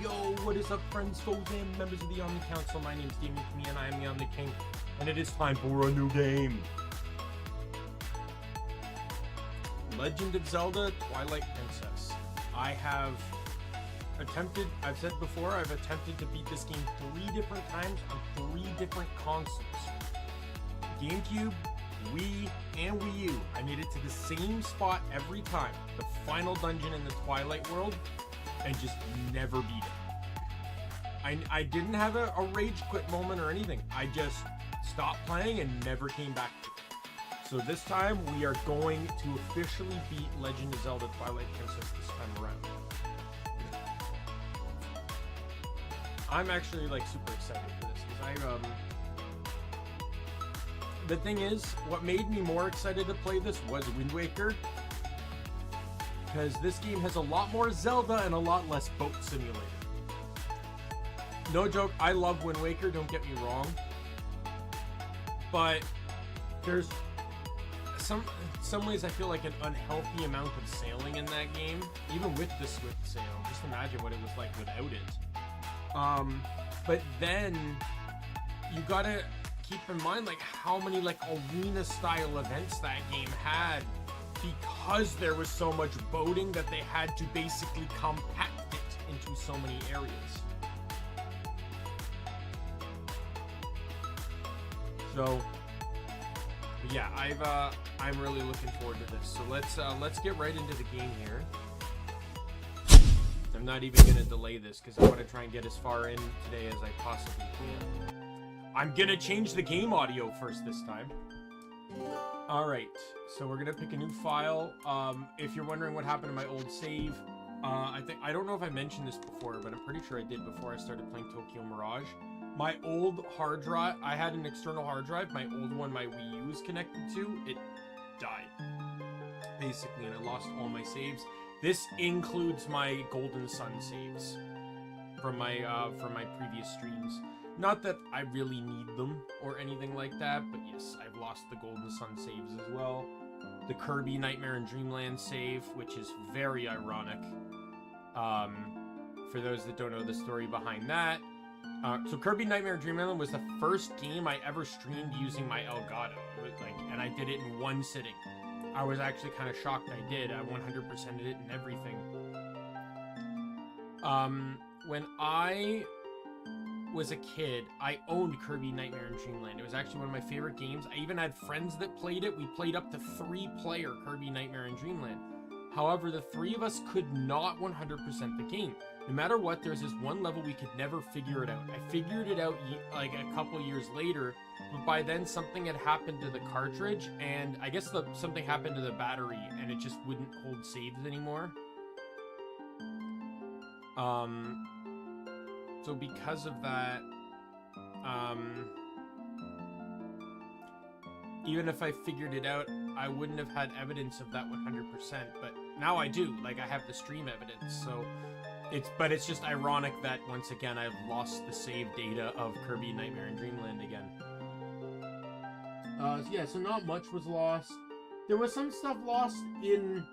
Yo, what is up, friends, foes, and members of the Omni Council? My name's Daimien Kamiya and I'm the Omni King, and it is time for a new game. Legend of Zelda, Twilight Princess. I've said before, I've attempted to beat this game 3 different times on 3 different consoles. Gamecube, Wii, and Wii U. I made it to the same spot every time, the final dungeon in the Twilight world, and just never beat it. I didn't have a rage quit moment or anything. I just stopped playing and never came back to it. So this time we are going to officially beat Legend of Zelda Twilight Princess this time around. I'm actually like super excited for this because the thing is, what made me more excited to play this was Wind Waker. Because this game has a lot more Zelda and a lot less boat simulator. No joke, I love Wind Waker, don't get me wrong. But there's some ways I feel like an unhealthy amount of sailing in that game. Even with the Swift sail, just imagine what it was like without it. But then you gotta keep in mind like how many like arena style events that game had, because there was so much boating that they had to basically compact it into so many areas. So yeah, I'm really looking forward to this. So let's get right into the game here. I'm not even gonna delay this because I want to try and get as far in today as I possibly can. I'm gonna change the game audio first this time. Alright, so we're gonna pick a new file. If you're wondering what happened to my old save, I don't know if I mentioned this before, but I'm pretty sure I did before I started playing Tokyo Mirage. My old hard drive, I had an external hard drive, my old one my Wii U was connected to, it died. Basically, and I lost all my saves. This includes my Golden Sun saves from my previous streams. Not that I really need them or anything like that, but yes, I've lost the Golden Sun saves as well. The Kirby Nightmare in Dreamland save, which is very ironic. For those that don't know the story behind that. So Kirby Nightmare in Dreamland was the first game I ever streamed using my Elgato. And I did it in one sitting. I was actually kind of shocked I did. I 100%ed it and everything. When I was a kid, I owned Kirby Nightmare in Dreamland. It was actually one of my favorite games. I even had friends that played it. We played up to 3-player Kirby Nightmare in Dreamland. However, the 3 of us could not 100% the game. No matter what, there's this one level we could never figure it out. I figured it out like a couple years later, but by then something had happened to the cartridge, and I guess something happened to the battery, and it just wouldn't hold saves anymore. So because of that, even if I figured it out, I wouldn't have had evidence of that 100%, but now I do. Like, I have the stream evidence, so it's just ironic that once again I've lost the save data of Kirby Nightmare in Dreamland again. Yeah, so not much was lost. There was some stuff lost in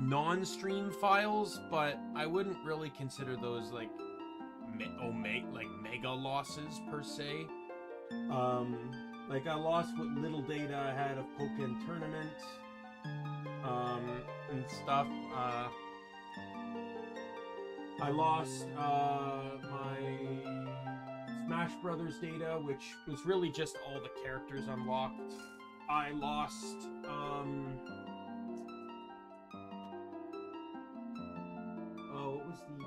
non-stream files, but I wouldn't really consider those like mega losses per se. Like I lost what little data I had of Pokken Tournament, and stuff. I lost my Smash Brothers data, which was really just all the characters unlocked. I lost what was the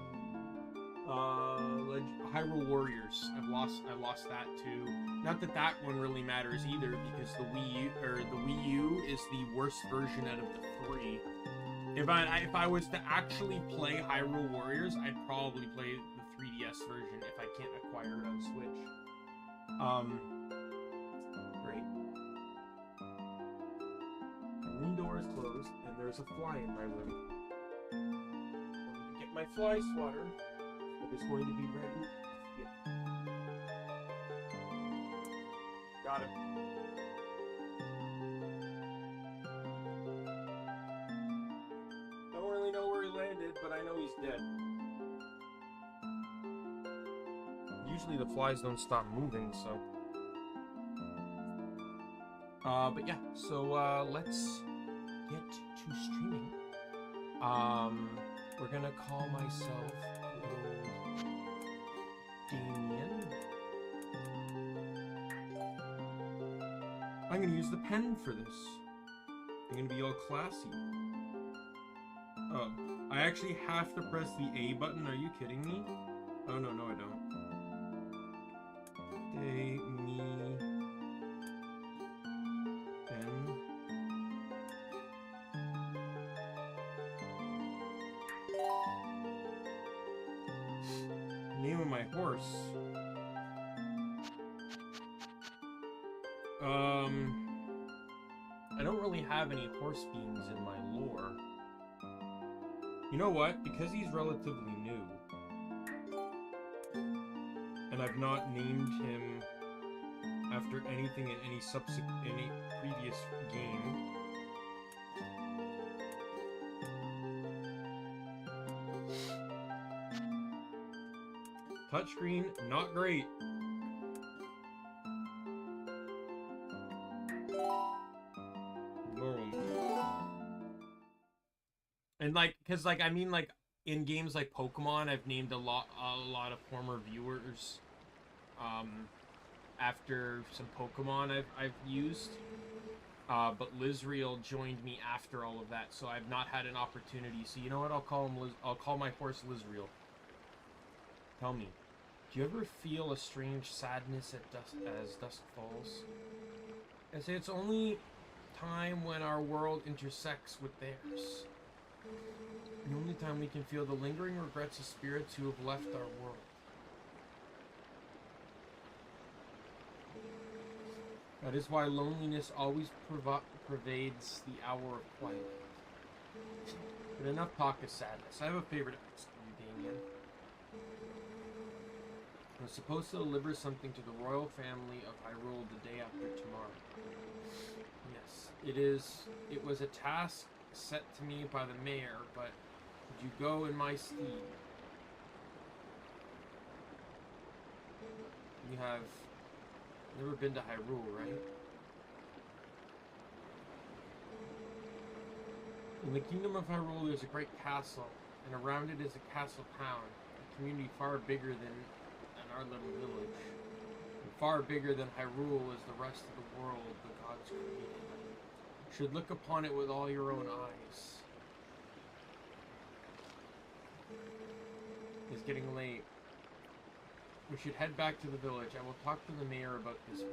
Hyrule Warriors. I lost that too. Not that that one really matters either, because the Wii U is the worst version out of the 3. If I was to actually play Hyrule Warriors, I'd probably play the 3DS version if I can't acquire it on Switch. Great. My room door is closed, and there's a fly in my room. I'm going to get my fly swatter. That is going to be ready. Yeah. Got it. Don't really know where he landed, but I know he's dead. Usually the flies don't stop moving, so. But yeah, so let's get to streaming. We're gonna call myself Daimien. I'm gonna use the pen for this. I'm gonna be all classy. Oh, I actually have to press the A button. Are you kidding me? Oh no, I don't. Daimien. Name of my horse. I don't really have any horse beings in my lore. You know what? Because he's relatively new, and I've not named him after anything in any previous game. Touchscreen, not great. And like, cause like I mean like in games like Pokemon, I've named a lot of former viewers after some Pokemon I've used. But Lizriel joined me after all of that, so I've not had an opportunity. So you know what? I'll call my horse Lizriel. Tell me, do you ever feel a strange sadness as dusk falls? I say it's only time when our world intersects with theirs. The only time we can feel the lingering regrets of spirits who have left our world. That is why loneliness always pervades the hour of twilight. But enough talk of sadness. I have a favorite episode, Daimien. I was supposed to deliver something to the royal family of Hyrule the day after tomorrow. Yes, it was a task set to me by the mayor, but would you go in my stead? You have never been to Hyrule, right? In the kingdom of Hyrule, there's a great castle, and around it is a castle town, a community far bigger than our little village. And far bigger than Hyrule is the rest of the world the gods created. You should look upon it with all your own eyes. It's getting late. We should head back to the village. I will talk to the mayor about this matter.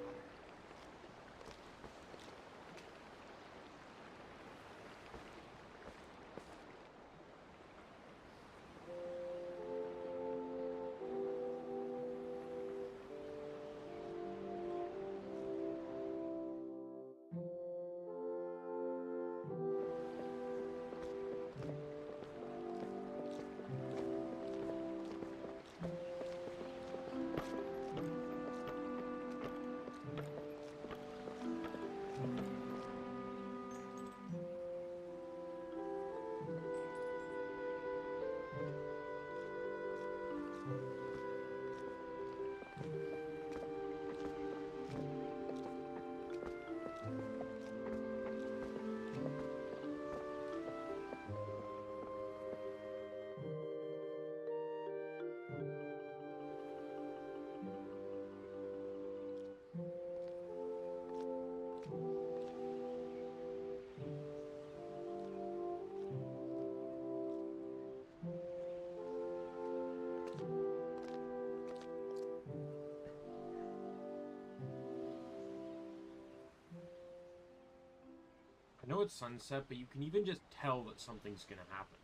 I know it's sunset, but you can even just tell that something's gonna happen.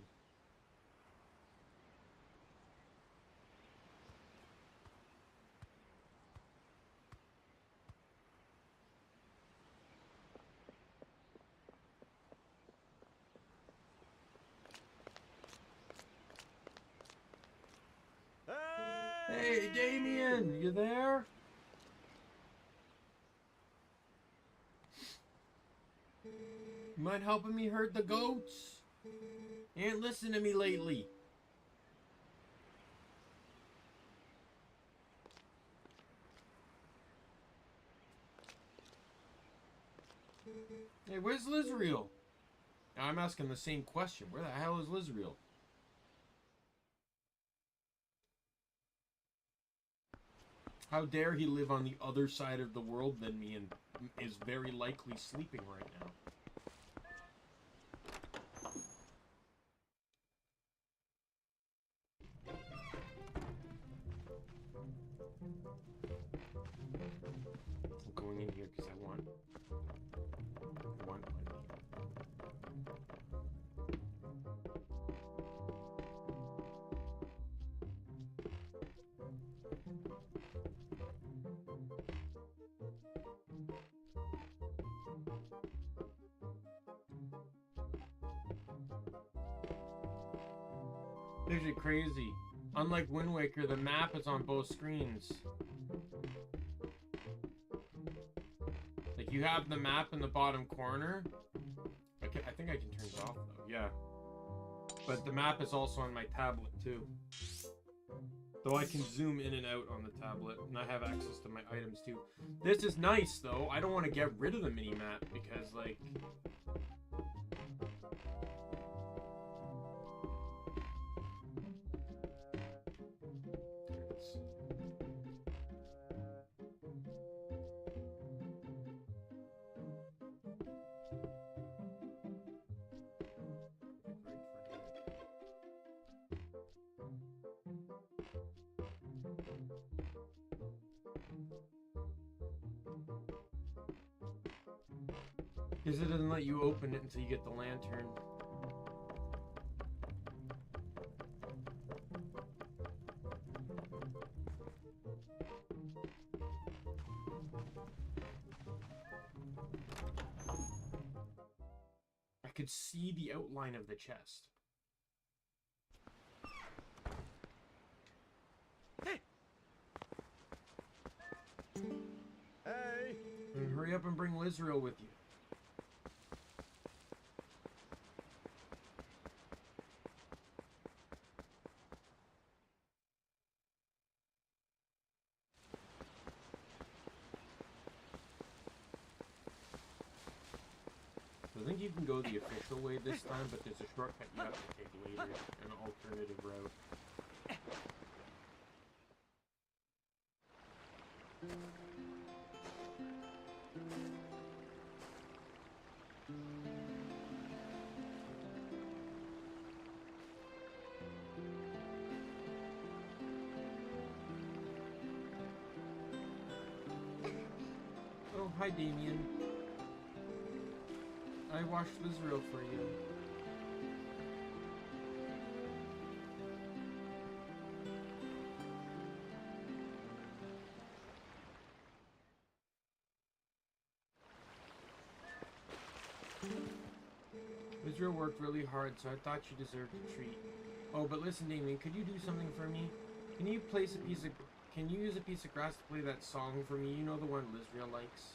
Hey, Daimien, you there? You mind helping me herd the goats? You ain't listened to me lately. Hey, where's Lizreal? Now I'm asking the same question. Where the hell is Lizreal? How dare he live on the other side of the world than me and is very likely sleeping right now. I'm going in here because I want money. It's actually crazy. Unlike Wind Waker, the map is on both screens. Like, you have the map in the bottom corner. I think I can turn it off, though. Yeah. But the map is also on my tablet, too. Though I can zoom in and out on the tablet, and I have access to my items, too. This is nice, though. I don't want to get rid of the mini-map, because, like... Because it doesn't let you open it until you get the lantern. I could see the outline of the chest. Hey! And hurry up and bring Lizreal with you. I think you can go the official way this time, but there's a shortcut you have to take later, an alternative route. Oh, hi Daimien. I washed Lizreal for you. Lizreal worked really hard, so I thought she deserved a treat. Oh, but listen, Daimien, could you do something for me? Can you use a piece of grass to play that song for me? You know, the one Lizreal likes.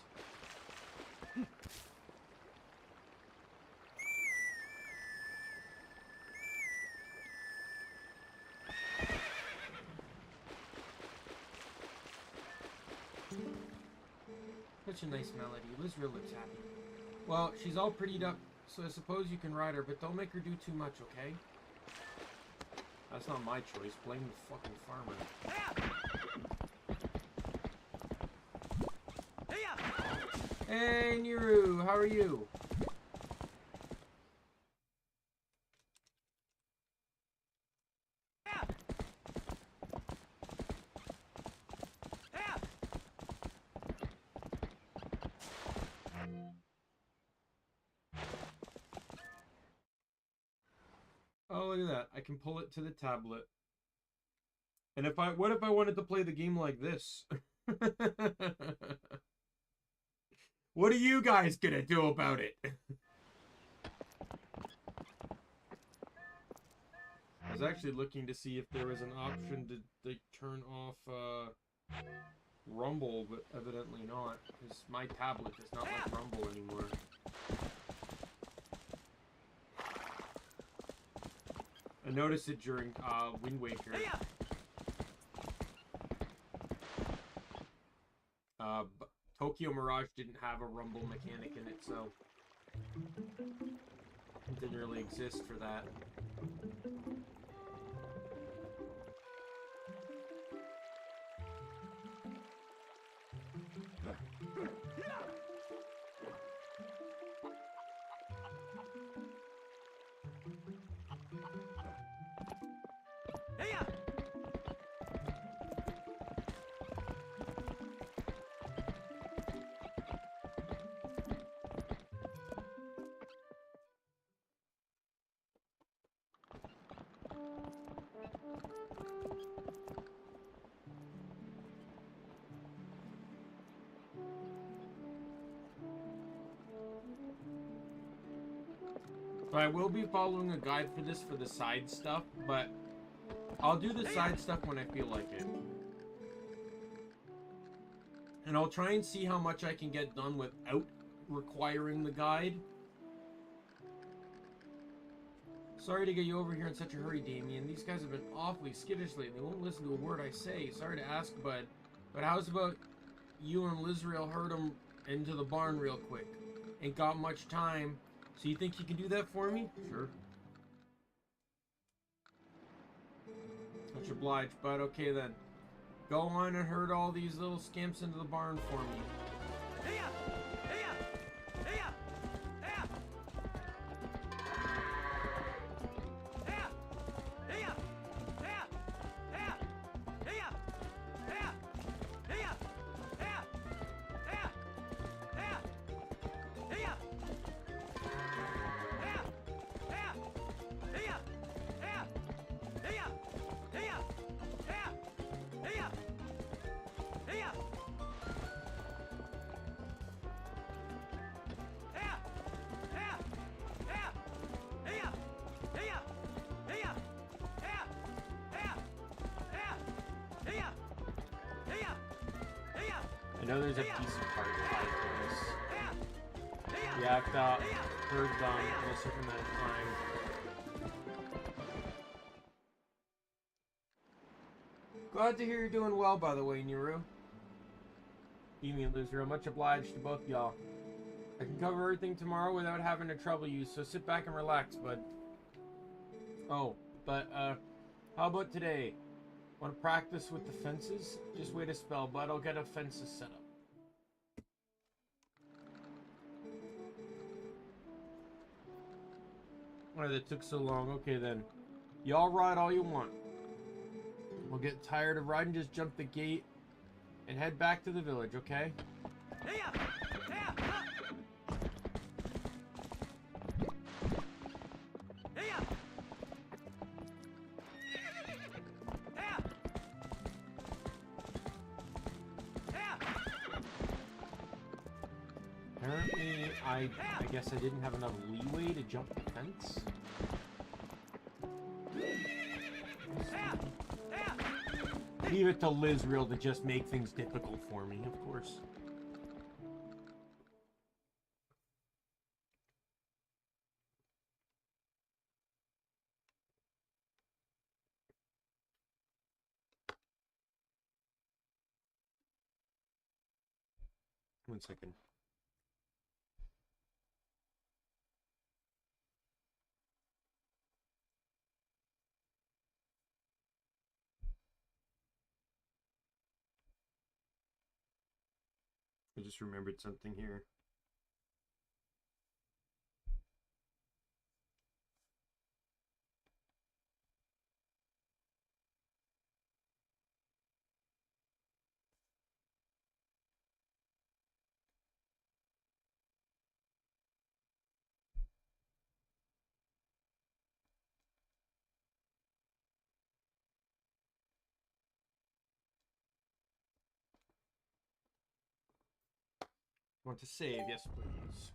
Such a nice melody. Lizreal looks happy. Well, she's all prettied up, so I suppose you can ride her, but don't make her do too much, okay? That's not my choice. Blame the fucking farmer. Hey, Niru, how are you? Oh, look at that. I can pull it to the tablet. And what if I wanted to play the game like this? What are you guys gonna do about it? I was actually looking to see if there was an option to turn off Rumble, but evidently not, because my tablet does not like Rumble anymore. I noticed it during Wind Waker. Tokyo Mirage didn't have a rumble mechanic in it, so it didn't really exist for that. So I will be following a guide for this for the side stuff, but I'll do the side stuff when I feel like it. And I'll try and see how much I can get done without requiring the guide. Sorry to get you over here in such a hurry, Daimien. These guys have been awfully skittish lately. They won't listen to a word I say. Sorry to ask, bud. But how's about you and Lizrael herd them into the barn real quick? Ain't got much time. So you think you can do that for me? Sure. Much obliged, bud. Okay then. Go on and herd all these little scamps into the barn for me. I know there's a decent part for this. You have to herd them in a certain amount of time. Glad to hear you're doing well, by the way, Nuru. Amy and Lizero, much obliged to both y'all. I can cover everything tomorrow without having to trouble you, so sit back and relax, bud. Oh, but, how about today? Want to practice with the fences? Just wait a spell, bud. I'll get a fences set up. Why that took so long? Okay then. Y'all ride all you want. We'll get tired of riding, just jump the gate and head back to the village, okay? Apparently, I guess I didn't have enough leeway to jump the fence. Leave it to Lizrael to just make things difficult for me, of course. One second. I just remembered something here. Want to save? Yes, please.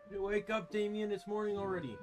You wake up, Daimien. It's morning already.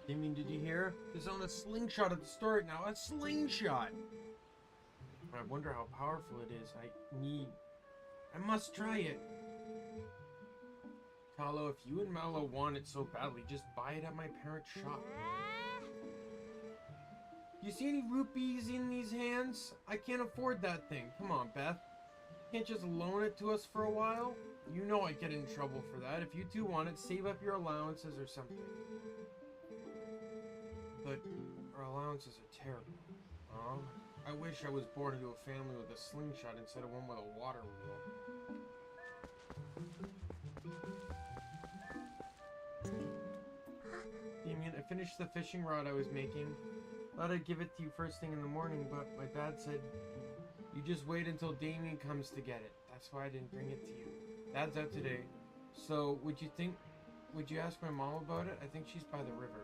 Damien, did you hear? There's on a slingshot at the store right now. A slingshot! I wonder how powerful it is. I must try it. Talo, if you and Mallow want it so badly, just buy it at my parents' shop. Do you see any rupees in these hands? I can't afford that thing. Come on, Beth. You can't just loan it to us for a while? You know I'd get in trouble for that. If you two want it, save up your allowances or something. But our allowances are terrible. I wish I was born into a family with a slingshot instead of one with a water wheel. Damien, I finished the fishing rod I was making. Thought I'd give it to you first thing in the morning, but my dad said, you just wait until Daimien comes to get it. That's why I didn't bring it to you. Dad's out today. So, would you ask my mom about it? I think she's by the river.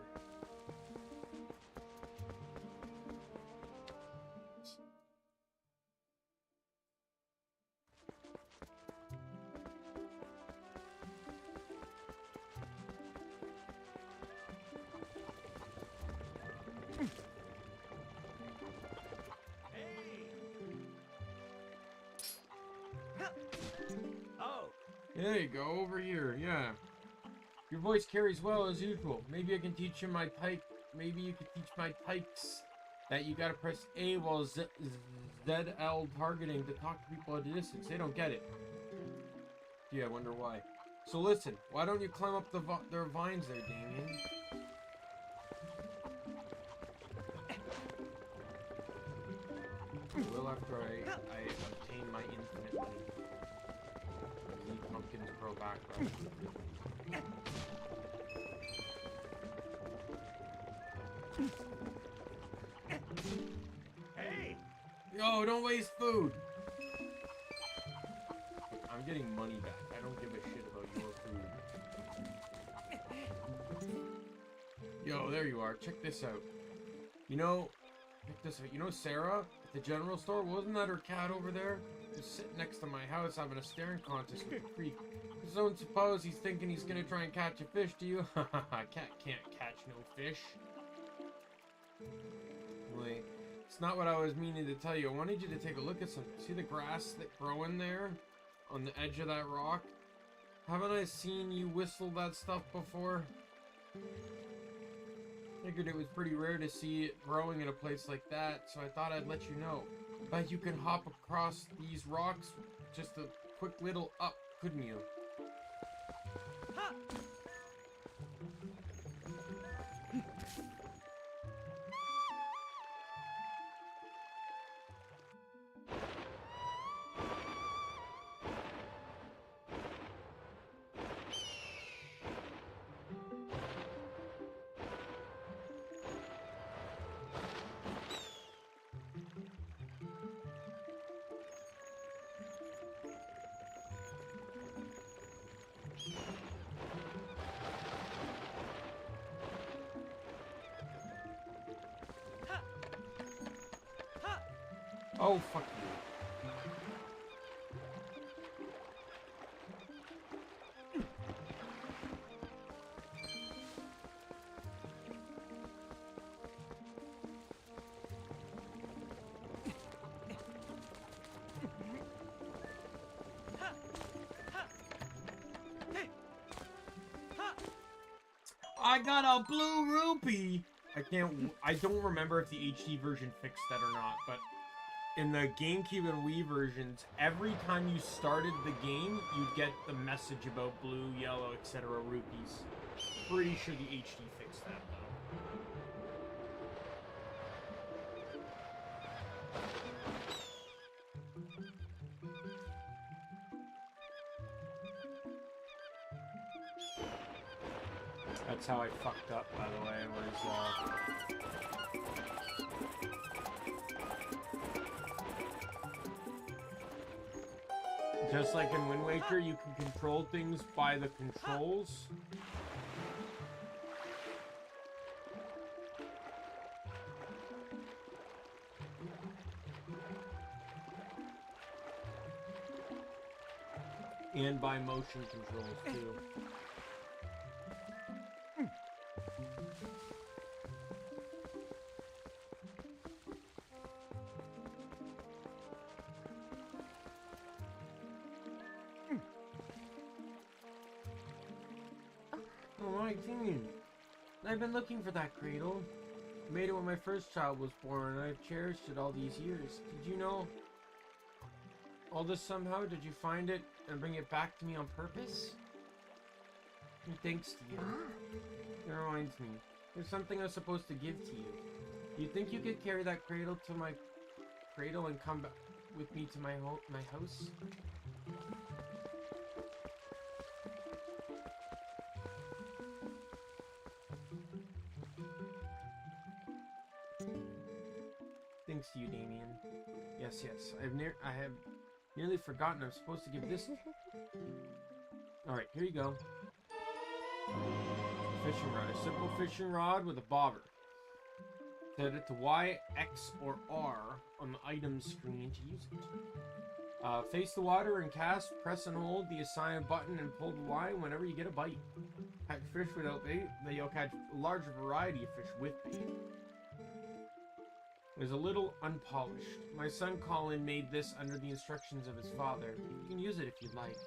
There you go, over here, yeah. Your voice carries well as usual. Maybe I can teach you my type. Maybe you could teach my types that you gotta press A while ZL targeting to talk to people at a distance. They don't get it. Gee, I wonder why. So listen, why don't you climb up their vines there, Damien? I will after I obtain my infinite money. Pumpkins grow back, right? Hey! Yo, don't waste food! I'm getting money back. I don't give a shit about your food. Yo, there you are. Check this out. You know, check this out. You know Sarah at the general store? Wasn't that her cat over there? Just sitting next to my house having a staring contest with a freak. Don't suppose he's thinking he's gonna try and catch a fish, do you? Cat can't catch no fish. Wait, it's not what I was meaning to tell you. I wanted you to take a look at something. See the grass that growing there? On the edge of that rock? Haven't I seen you whistle that stuff before? Figured it was pretty rare to see it growing in a place like that, so I thought I'd let you know. Bet you could hop across these rocks just a quick little up, couldn't you? Ha! Oh, fuck you. I got a blue rupee! I don't remember if the HD version fixed that or not, but in the Gamecube and Wii versions, every time you started the game, you'd get the message about blue, yellow, etc. rupees. Pretty sure the HD fixed that, though. That's how I fucked up, by the way, just like in Wind Waker, you can control things by the controls. And by motion controls, too. Oh my King! I've been looking for that cradle. I made it when my first child was born, and I've cherished it all these years. Did you know all this somehow? Did you find it and bring it back to me on purpose? Thanks to you. It reminds me. There's something I was supposed to give to you. Do you think you could carry that cradle to my cradle and come back with me to my house? Thanks to you, Daimien. Yes. I have nearly forgotten I'm supposed to give this. Alright, here you go. Fishing rod. A simple fishing rod with a bobber. Set it to Y, X, or R on the items screen to use it. Face the water and cast, press and hold the assigned button and pull the line whenever you get a bite. Catch fish without bait, then you'll catch a larger variety of fish with bait. It is a little unpolished. My son Colin made this under the instructions of his father. You can use it if you'd like.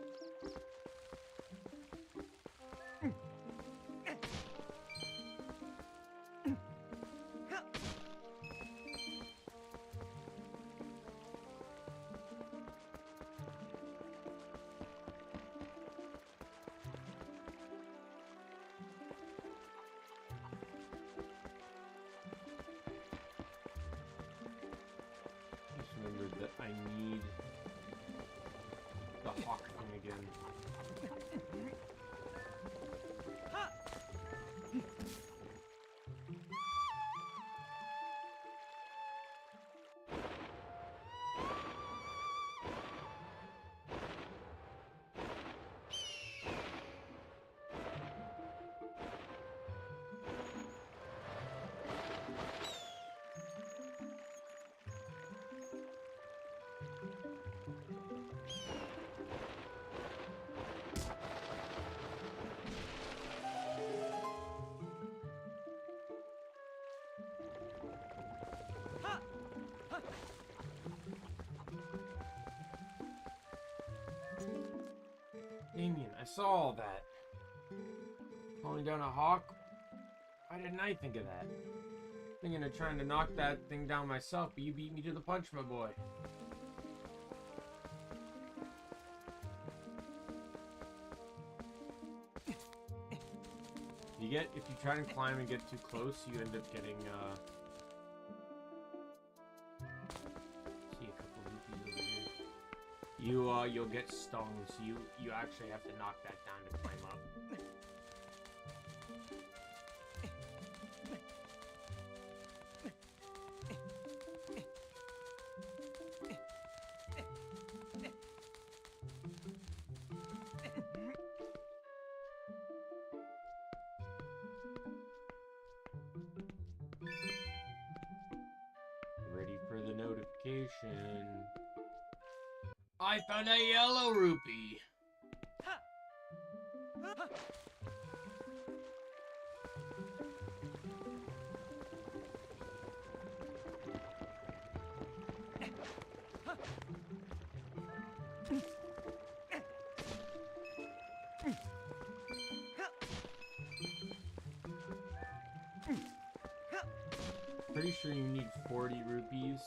That I need the hawk thing again. Daimien, I saw all that. Calling down a hawk? Why didn't I think of that? Thinking of trying to knock that thing down myself, but you beat me to the punch, my boy. If you try and climb and get too close, you end up getting, see a couple of rupees over here. You'll get stung, so you actually have to knock that down to climb up. Ready for the notification. I found a yellow rupee. Pretty sure you need 40 rupees.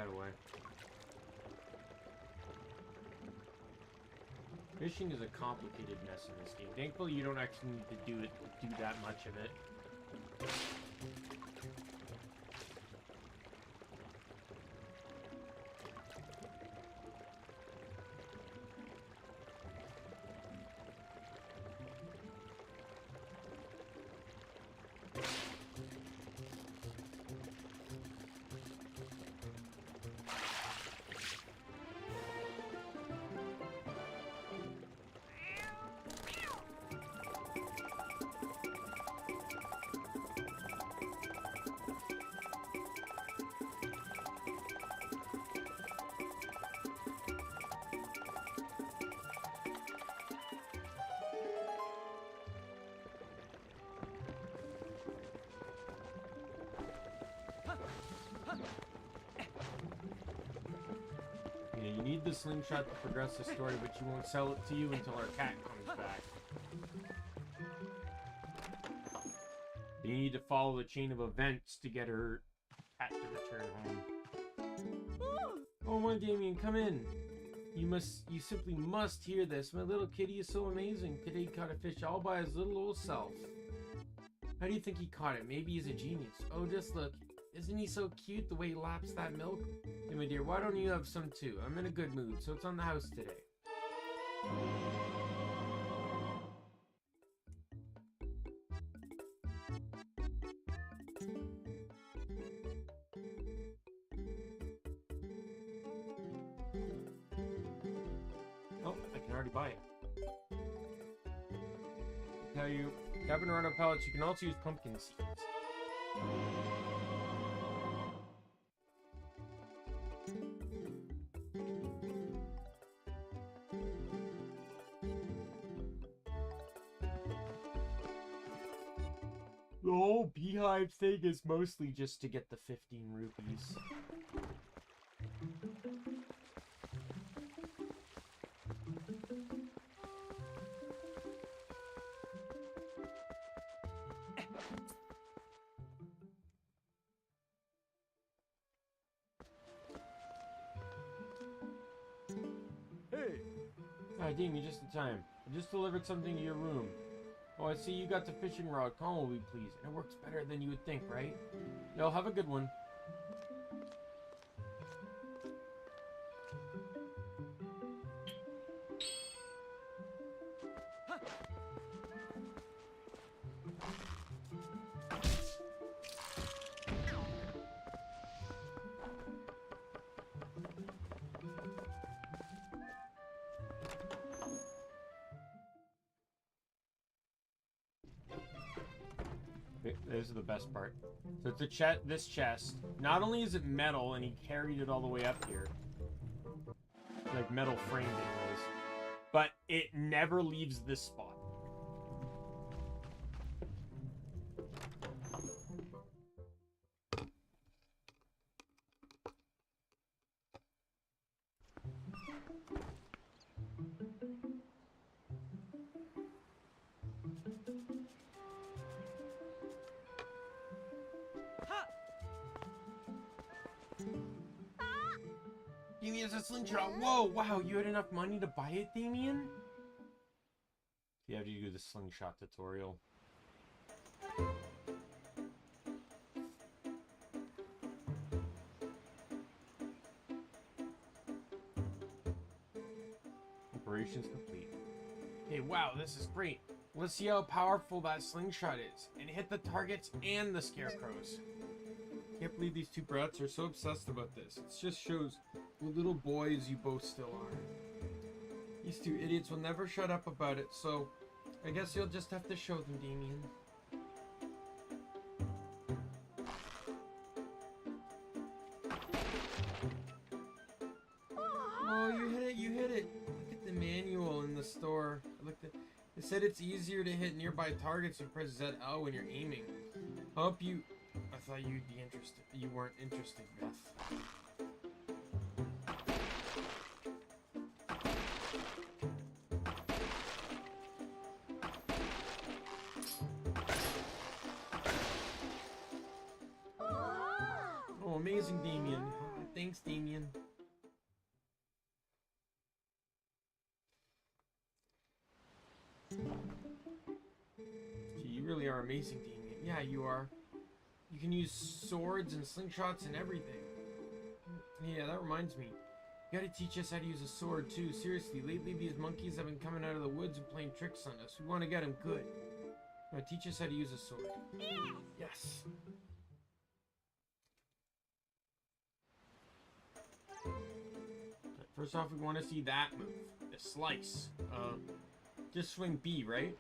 that away. Fishing is a complicated mess in this game. Thankfully, you don't actually need to do that much of it. You need the slingshot to progress the story, but you won't sell it to you until our cat comes back. You need to follow the chain of events to get her cat to return home. Oh my Daimien, come in. You simply must hear this. My little kitty is so amazing. Today he caught a fish all by his little old self. How do you think he caught it? Maybe he's a genius. Oh, just look. Isn't he so cute the way he laps that milk? Hey, my dear, why don't you have some too? I'm in a good mood, so it's on the house today. Oh, I can already buy it. I tell you, Cabanarano pellets, you can also use pumpkin seeds. The whole beehive thing is mostly just to get the 15 rupees. Hey! Hi, Daimien, just in time. I just delivered something to your room. Oh, I see you got the fishing rod. Call me, please. And it works better than you would think, right? Yo, have a good one. This is the best part. So it's this chest. Not only is it metal, and he carried it all the way up here. Like metal framed anyways. But it never leaves this spot. Daimien has a slingshot. Whoa, wow, you had enough money to buy it, Daimien? You have to do the slingshot tutorial. Operations complete. Hey, wow, this is great. Let's see how powerful that slingshot is. And hit the targets and the scarecrows. Can't believe these two brats are so obsessed about this. It just shows what little boys you both still are. These two idiots will never shut up about it, so I guess you'll just have to show them, Daimien. Oh, you hit it. Look at the manual in the store. It said it's easier to hit nearby targets and press ZL when you're aiming. I hope you... I thought you'd be interested. You weren't interested, Beth. Oh, amazing, Daimien. Thanks, Daimien. Gee, you really are amazing, Daimien. Yeah, you are. You can use swords and slingshots and everything. Yeah, that reminds me. You gotta teach us how to use a sword, too. Seriously, lately these monkeys have been coming out of the woods and playing tricks on us. We want to get them good. Now, teach us how to use a sword. Yes. First off, we want to see that move. The slice. Just swing B, right?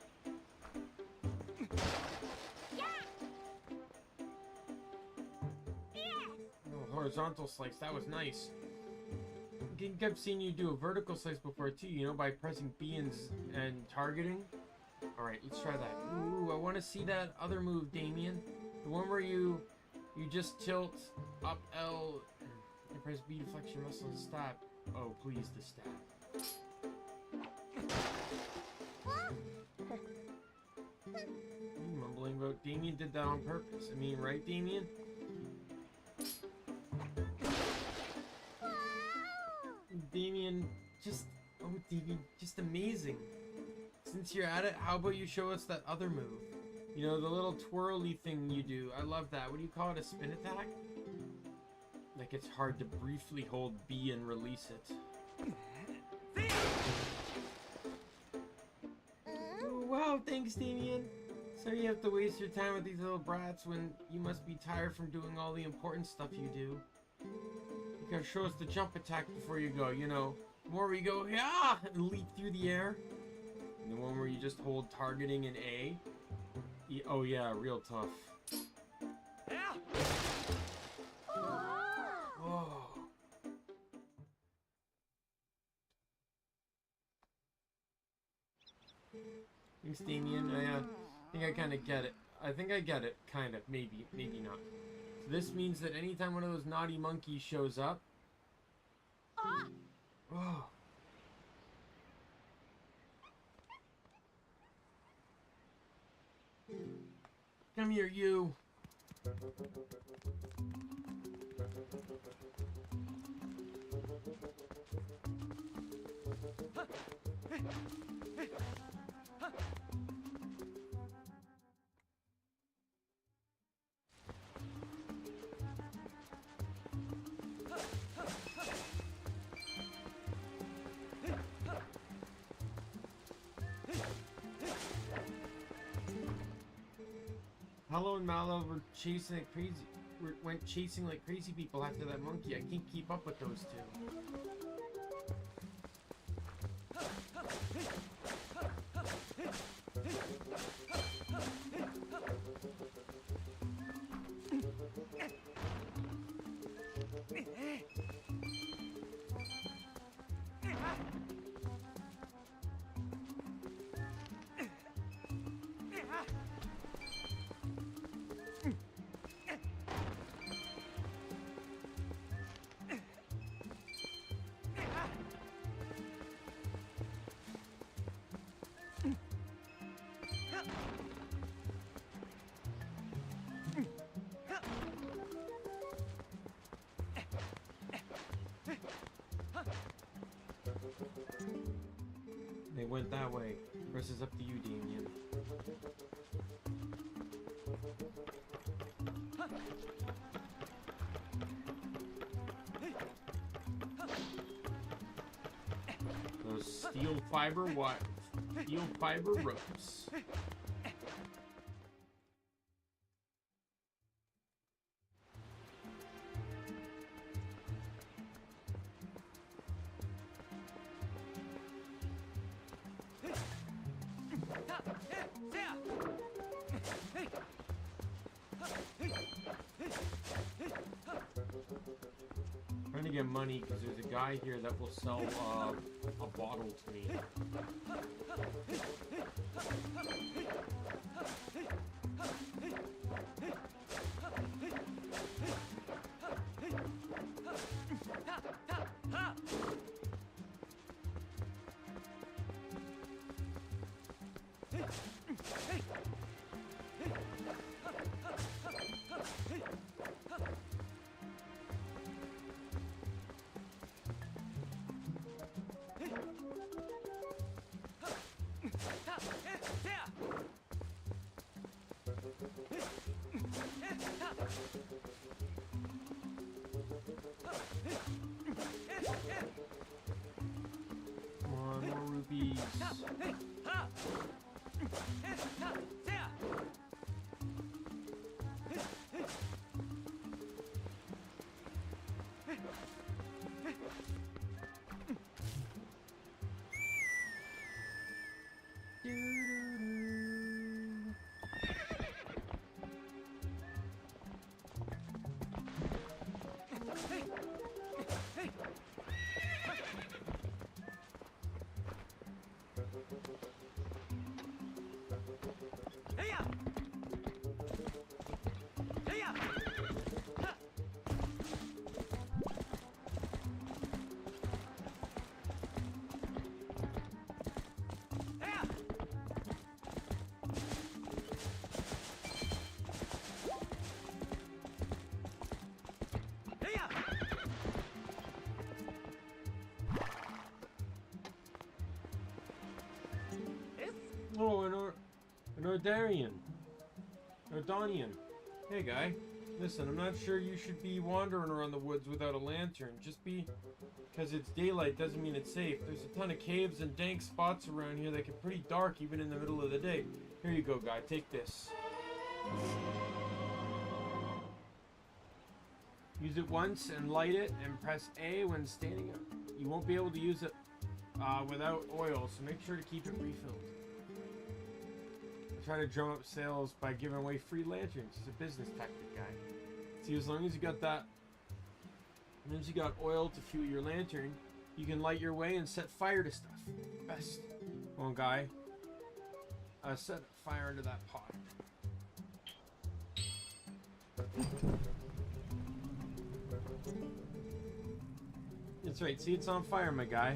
Oh, horizontal slice. That was nice. I kept seeing you do a vertical slice before too, you know, by pressing B and targeting. Alright, let's try that. Ooh, I want to see that other move, Daimien. The one where you just tilt up L and press B to flex your muscle and stab. Oh, please, the stab. What are you mumbling about? Daimien did that on purpose. I mean, right, Daimien? Daimien, Daimien, just amazing. Since you're at it, how about you show us that other move? You know, the little twirly thing you do. I love that. What do you call it? A spin attack? Like it's hard to briefly hold B and release it. Oh, wow, thanks, Daimien. Sorry you have to waste your time with these little brats when you must be tired from doing all the important stuff you do. You gotta show us the jump attack before you go, you know. The one where you go, yeah, and leap through the air. And the one where you just hold targeting and A. Oh yeah, real tough. Oh. Thanks, Daimien. I think I kind of get it. I think I get it, kind of. Maybe not. So this means that anytime one of those naughty monkeys shows up... Oh. Come here, you. Hello and Mallow were chasing like crazy. Went chasing like crazy people after that monkey. I can't keep up with those two. They went that way. Rest is up to you, Daimien. Those steel fiber what? Steel fiber ropes. Trying to get money because there's a guy here that will sell a bottle to me. Come on, more rupees. Oh, an Ordarian. Ordanian. Hey, guy. Listen, I'm not sure you should be wandering around the woods without a lantern. Just because it's daylight doesn't mean it's safe. There's a ton of caves and dank spots around here that get pretty dark even in the middle of the day. Here you go, guy. Take this. Use it once and light it and press A when standing up. You won't be able to use it without oil, so make sure to keep it refilled. Try to drum up sales by giving away free lanterns. It's a business tactic, guy. See, as long as you got that, as long as you got oil to fuel your lantern, you can light your way and set fire to stuff. Best. Come on, guy. Set fire into that pot. That's right. See, it's on fire, my guy.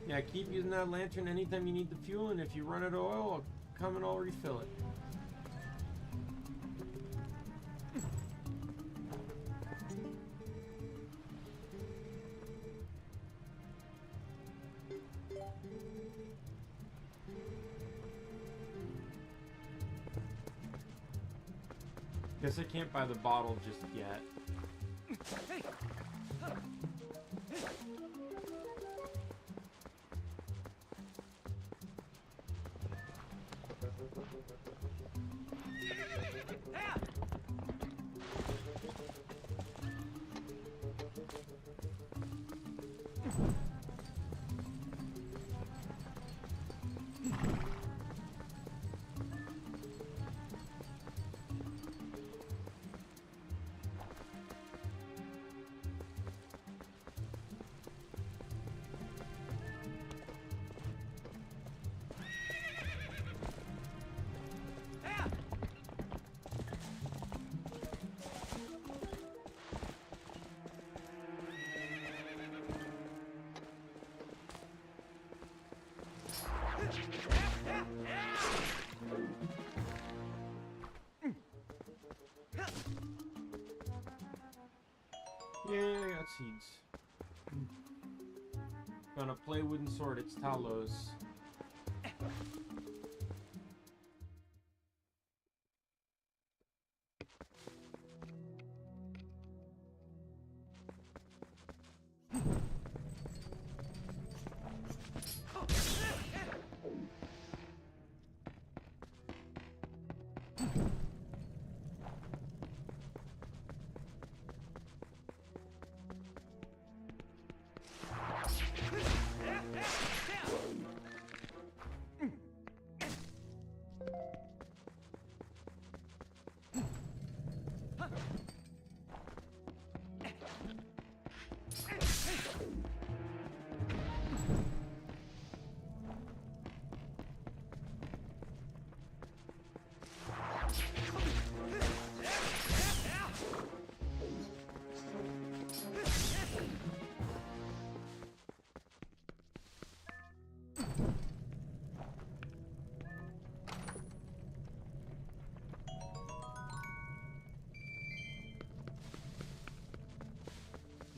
Yeah, keep using that lantern anytime you need the fuel, and if you run out of oil, I'll come and I'll refill it. Guess I can't buy the bottle just yet. Yeah, I got seeds. Gonna play wooden sword, it's Talos.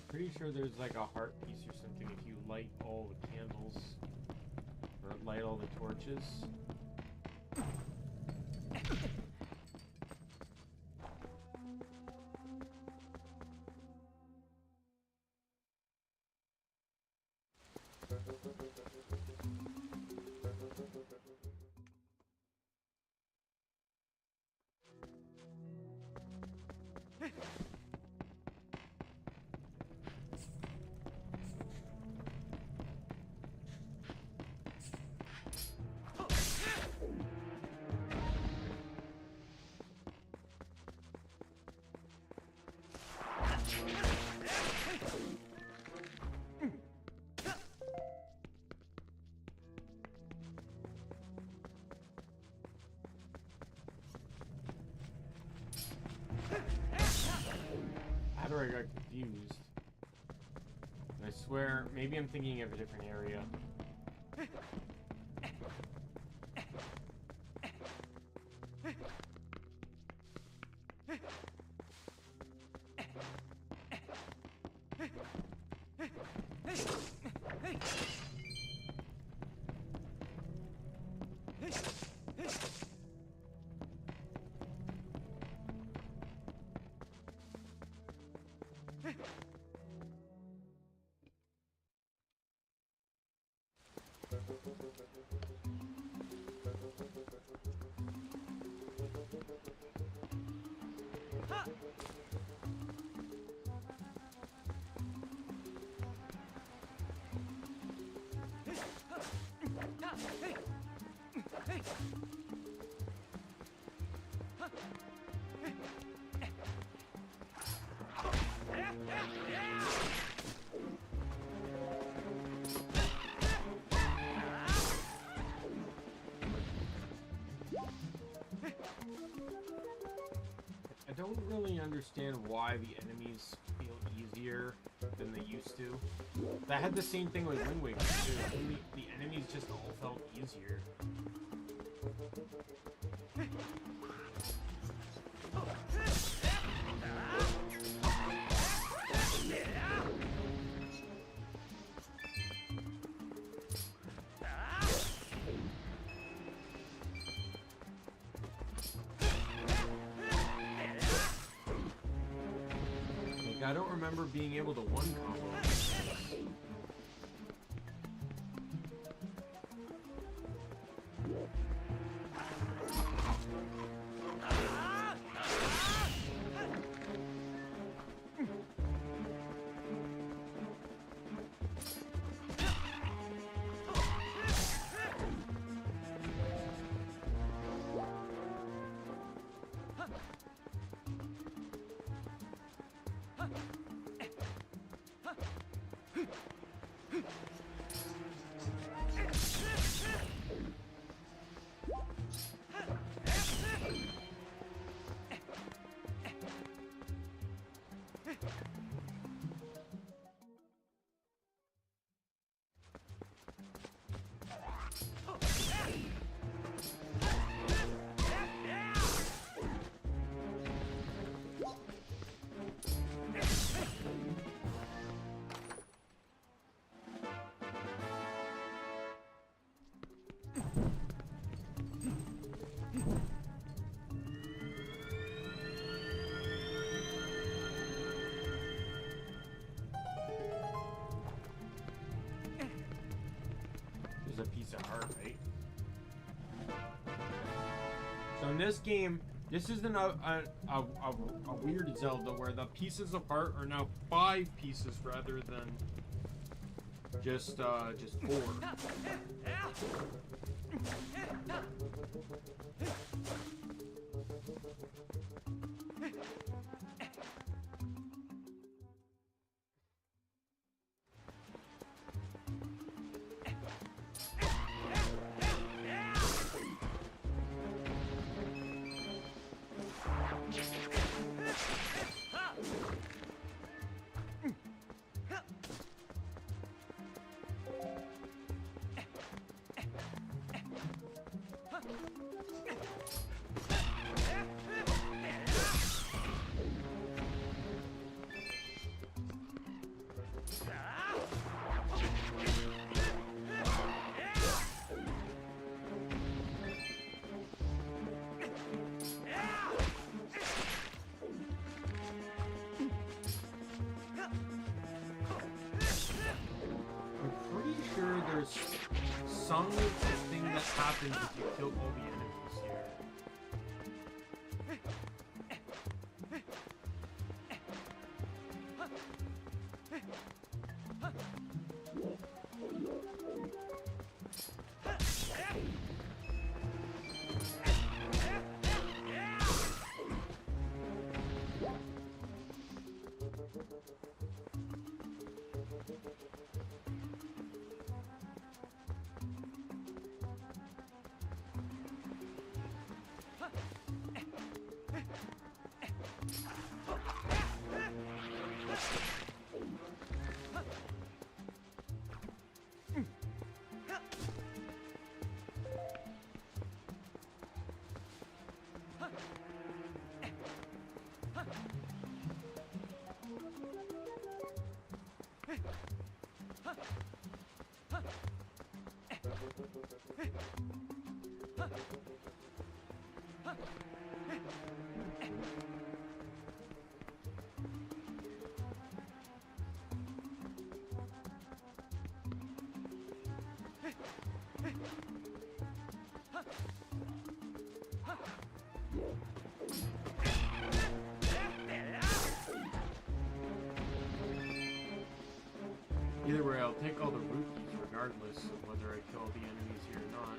Pretty sure there's like a heart piece or something if you light all the candles or light all the torches. I got confused. I swear, maybe I'm thinking of a different area. I don't really understand why the enemies feel easier than they used to. I had the same thing with Wind Waker too. The enemies just all felt easier. I don't remember being able to one combo. A piece of heart, right? So in this game, this isn't a weird Zelda where the pieces of heart are now 5 pieces rather than just 4. Some thing that happens if you kill all the enemies here. Either way, I'll take all the rupees regardless of whether I kill the enemies here or not.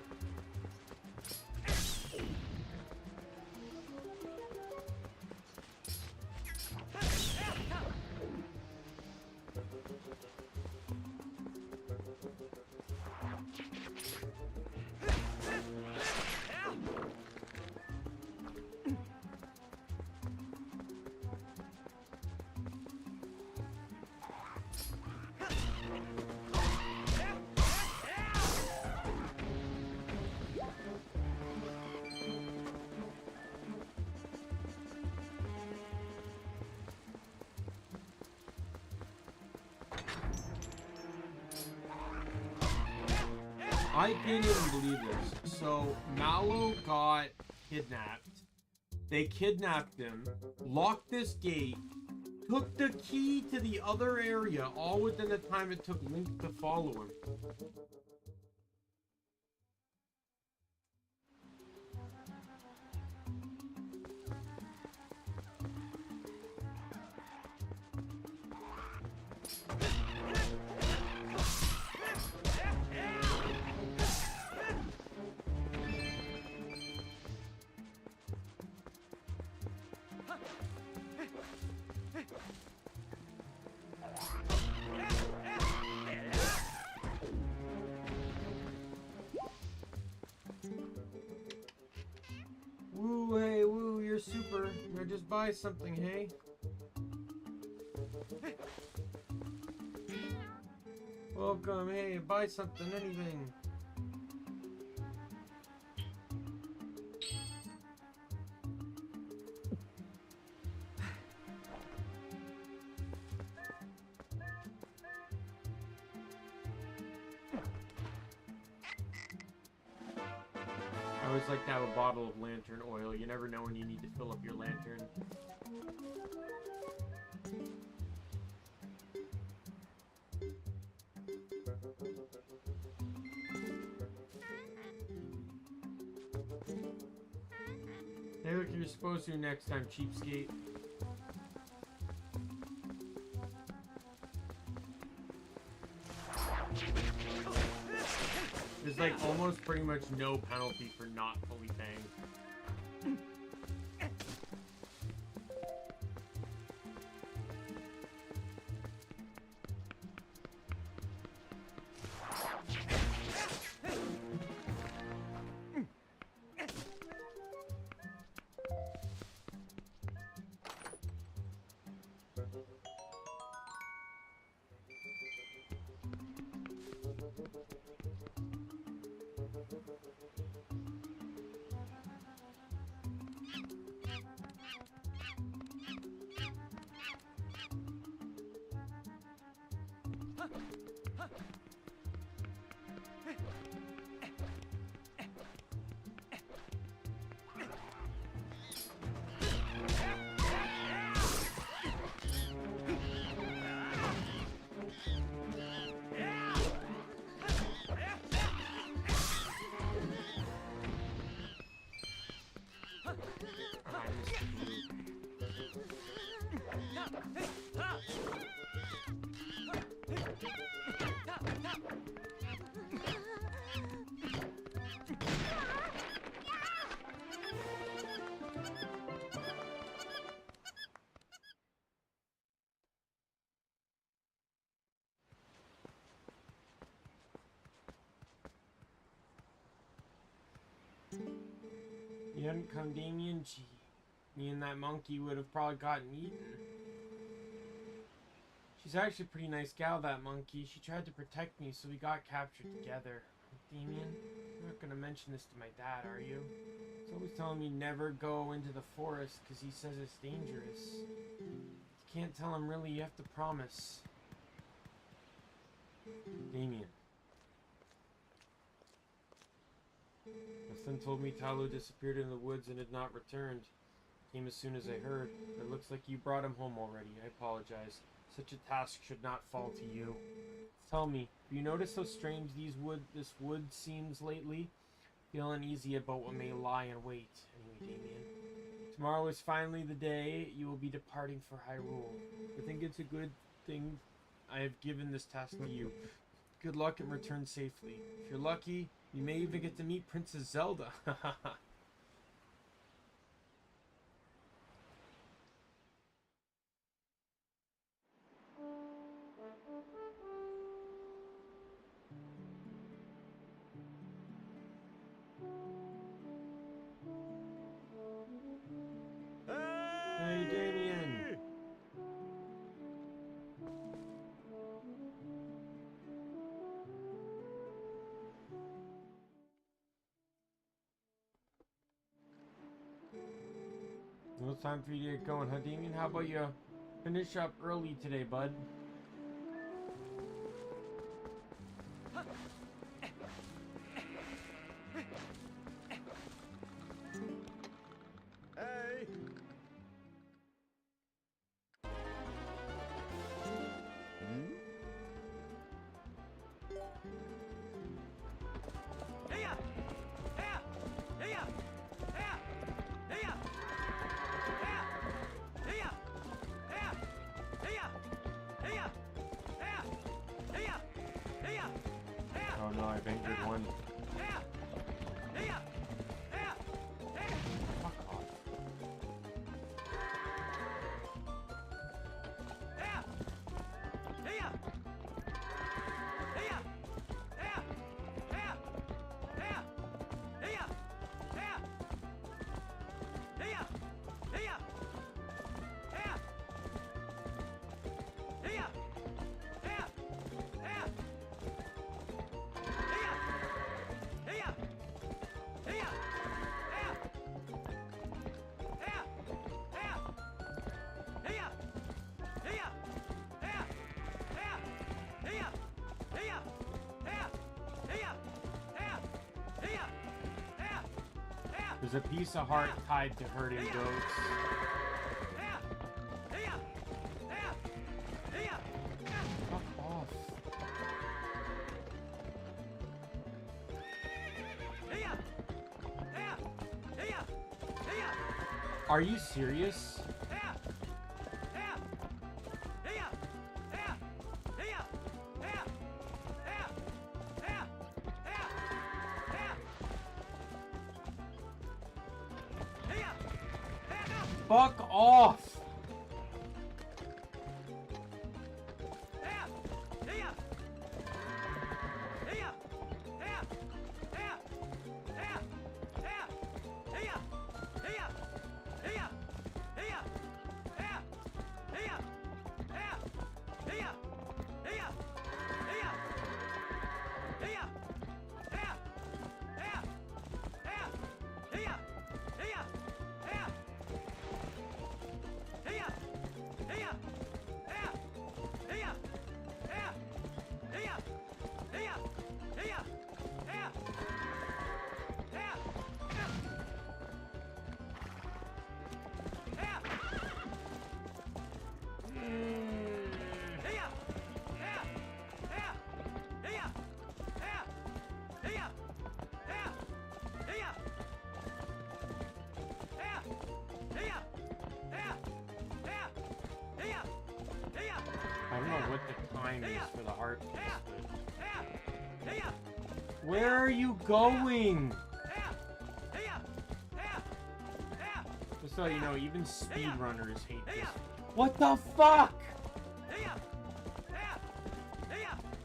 I can't even believe this. So, Mallow got kidnapped. They kidnapped him, locked this gate, took the key to the other area, all within the time it took Link to follow him. Woo, hey, woo, you're super. Now just buy something, hey? Welcome, hey, buy something, anything. I always like to have a bottle of lantern oil. You never know when you need to fill up your lantern. Hey, look, you're supposed to next time, cheapskate. There's like almost pretty much no penalty for not fully paying. You hadn't come, Daimien? Gee, me and that monkey would have probably gotten eaten. She's actually a pretty nice gal, that monkey. She tried to protect me, so we got captured together. Daimien, you're not gonna mention this to my dad, are you? He's always telling me never go into the forest because he says it's dangerous. You can't tell him really, you have to promise. Daimien. Then told me Talo disappeared in the woods and had not returned. Came as soon as I heard. It looks like you brought him home already. I apologize. Such a task should not fall to you. Tell me, have you noticed how strange this wood seems lately? Feel uneasy about what may lie in wait. Anyway, Daimien. Tomorrow is finally the day you will be departing for Hyrule. I think it's a good thing I have given this task to you. Good luck and return safely. If you're lucky, you may even get to meet Princess Zelda. Hey, Daimien. No time for you to get going, huh, Daimien? How about you finish up early today, bud? Hey! Oh no, I've anchored one. Fuck off. There's a piece of heart tied to herding goats. Fuck off. Are you serious? Fuck off! I don't know what the time is for the heart piece, but... Where are you going? Just so you know, even speedrunners hate this. What the fuck?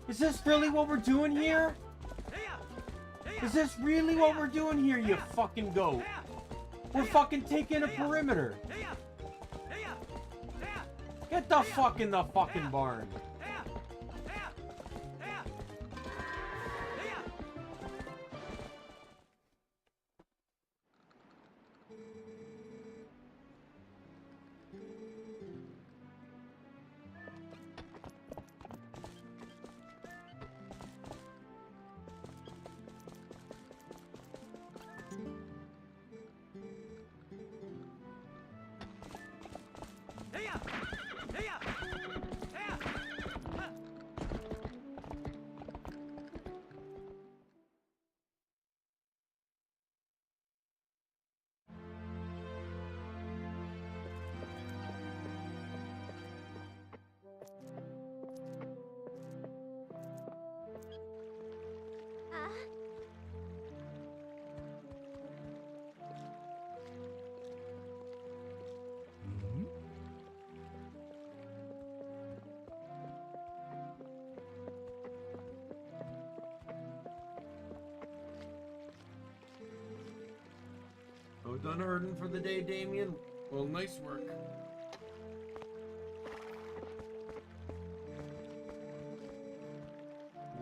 Is this really what we're doing here? Is this really what we're doing here, you fucking goat? We're fucking taking a perimeter. Get the fuck in the fucking barn. So, done herding for the day, Daimien? Well, nice work.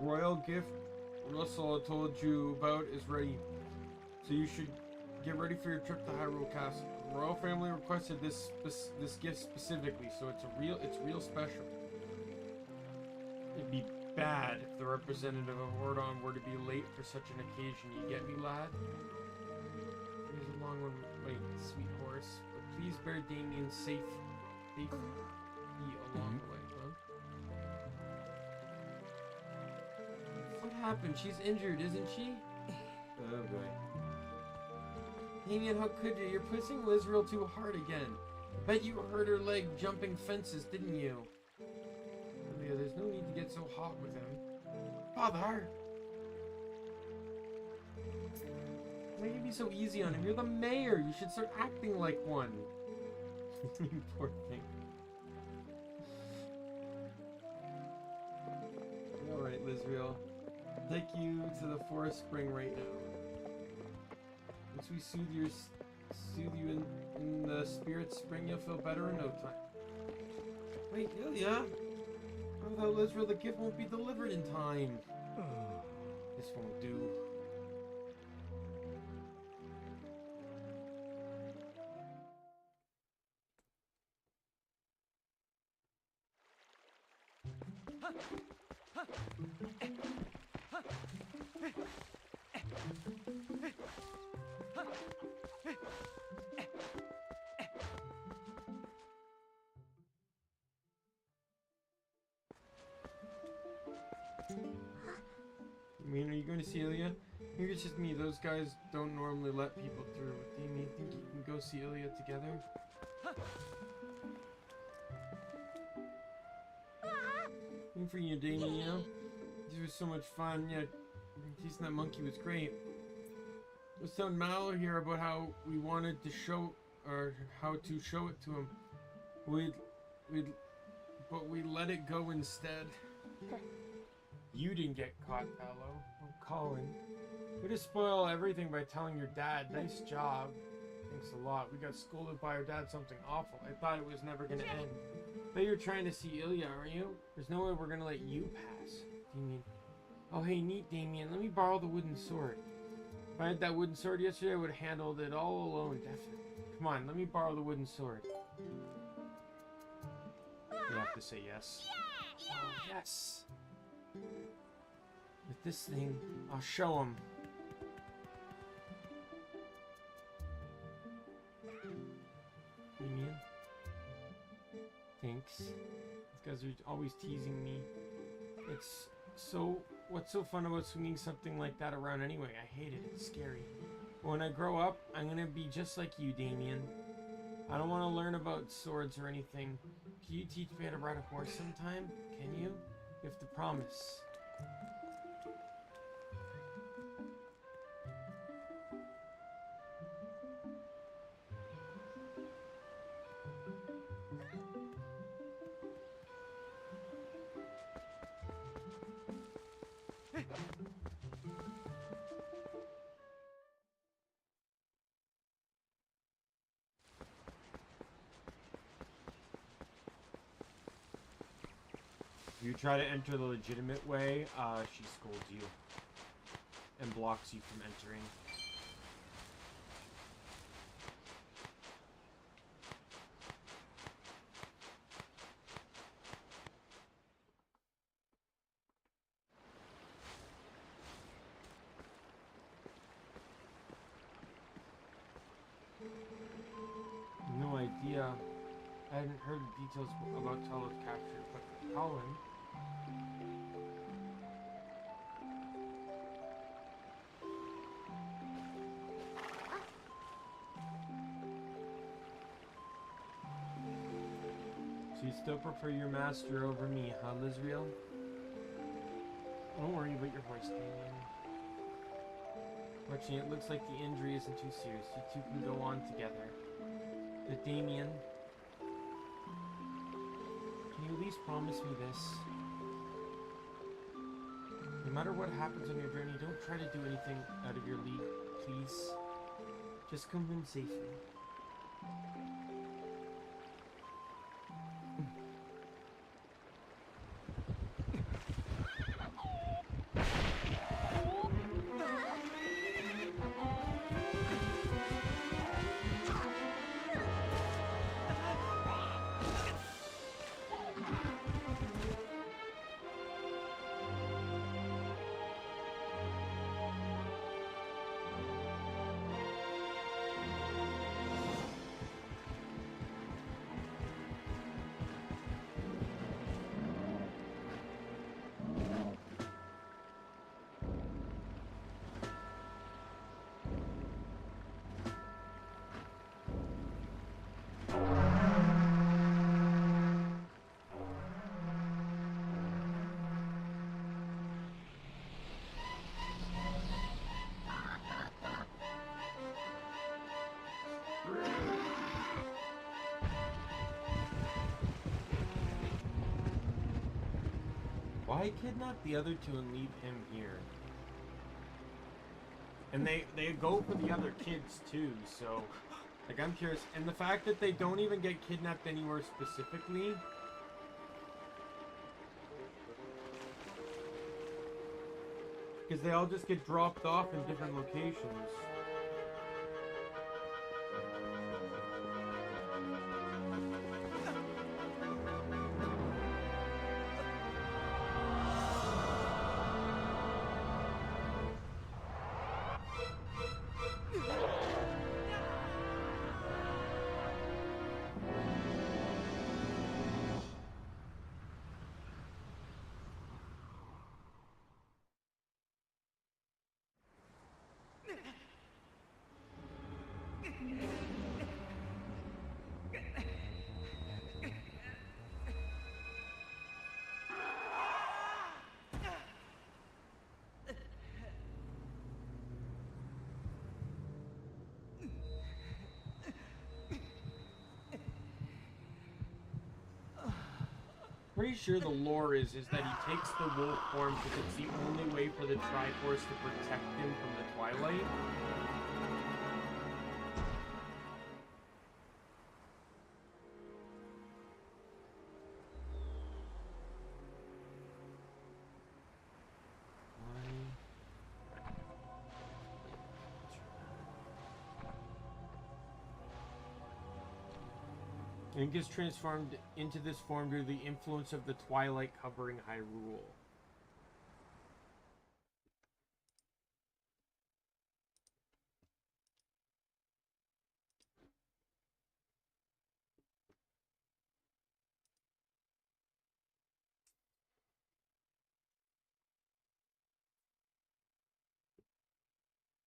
Royal gift Russell told you about is ready. So you should get ready for your trip to Hyrule Castle. The royal family requested this gift specifically, so it's real special. It'd be bad if the representative of Ordon were to be late for such an occasion. You get me, lad? Here's a long one. Wait, sweet horse. But please bear Daimien safely along the way, huh? What happened? She's injured, isn't she? Oh boy. Daimien, how could you? You're pushing Lizrael too hard again. Bet you hurt her leg jumping fences, didn't you? Leah, there's no need to get so hot with him. Father! Why can you be so easy on him? You're the mayor. You should start acting like one. You poor thing. Alright, Lizrael. Take you to the forest spring right now. Once we soothe you in the spirit spring, you'll feel better in no time. Wait, Ilya? Without Lizrael, the gift won't be delivered in time. This won't do. I mean, are you going to see Ilya? Maybe it's just me. Those guys don't normally let people through. Do you think you can go see Ilya together? Good for you, Daimien, you know? This was so much fun. Yeah, teasing that monkey was great. I was telling Mallow here about how we wanted to show, or how to show it to him. But we let it go instead. You didn't get caught, Mallow. I'm Colin. Way to spoil everything by telling your dad. Nice job. Thanks a lot. We got scolded by our dad something awful. I thought it was never gonna end. But you're trying to see Ilya, aren't you? There's no way we're gonna let you pass. Daimien. Oh, hey, neat, Daimien. Let me borrow the wooden sword. If I had that wooden sword yesterday, I would have handled it all alone, definitely. Come on, let me borrow the wooden sword. You have to say yes. Oh, yes. With this thing, I'll show him. Daimien? Thanks. These guys are always teasing me. It's so... What's so fun about swinging something like that around anyway? I hate it. It's scary. But when I grow up, I'm gonna be just like you, Daimien. I don't want to learn about swords or anything. Can you teach me how to ride a horse sometime? Can you? You have to promise. If you try to enter the legitimate way, she scolds you and blocks you from entering. No idea. I hadn't heard the details about Talo's capture, but Colin... So you still prefer your master over me, huh, Lizrael? Don't worry about your horse, Daimien. Fortunately, it looks like the injury isn't too serious. You two can go on together. But Daimien, can you at least promise me this? No matter what happens on your journey, don't try to do anything out of your league, please. Just come in safely. Why kidnap the other two and leave him here? And they go for the other kids too, so like I'm curious. And the fact that they don't even get kidnapped anywhere specifically. Because they all just get dropped off in different locations. Pretty sure the lore is that he takes the wolf form because it's the only way for the Triforce to protect him from the Twilight. Link is transformed into this form due to the influence of the Twilight covering Hyrule.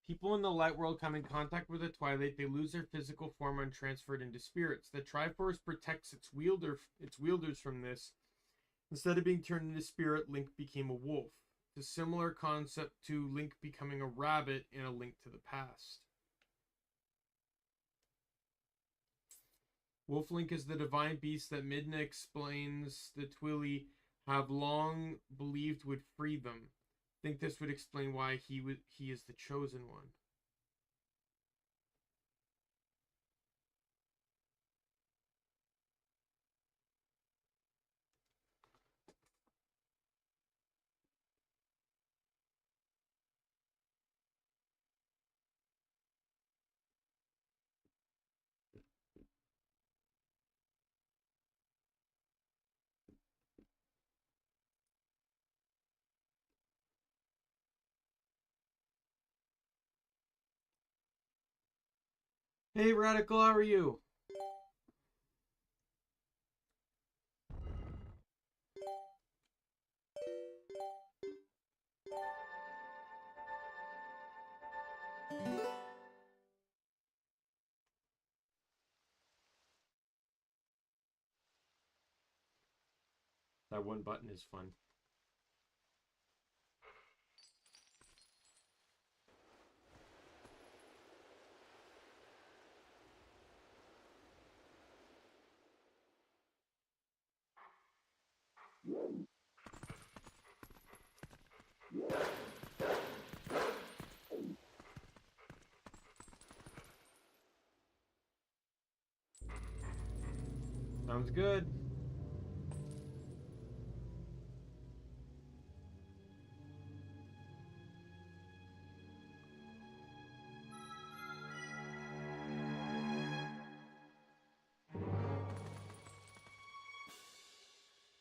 People in the light world come in contact with the Twilight. They lose their physical form and transferred into spirits. The Triforce protects its wielders from this. Instead of being turned into spirit, Link became a wolf. It's a similar concept to Link becoming a rabbit in A Link to the Past. Wolf Link is the divine beast that Midna explains the Twili have long believed would free them. I think this would explain why he is the chosen one. Hey Radical, how are you? That one button is fun. Sounds good.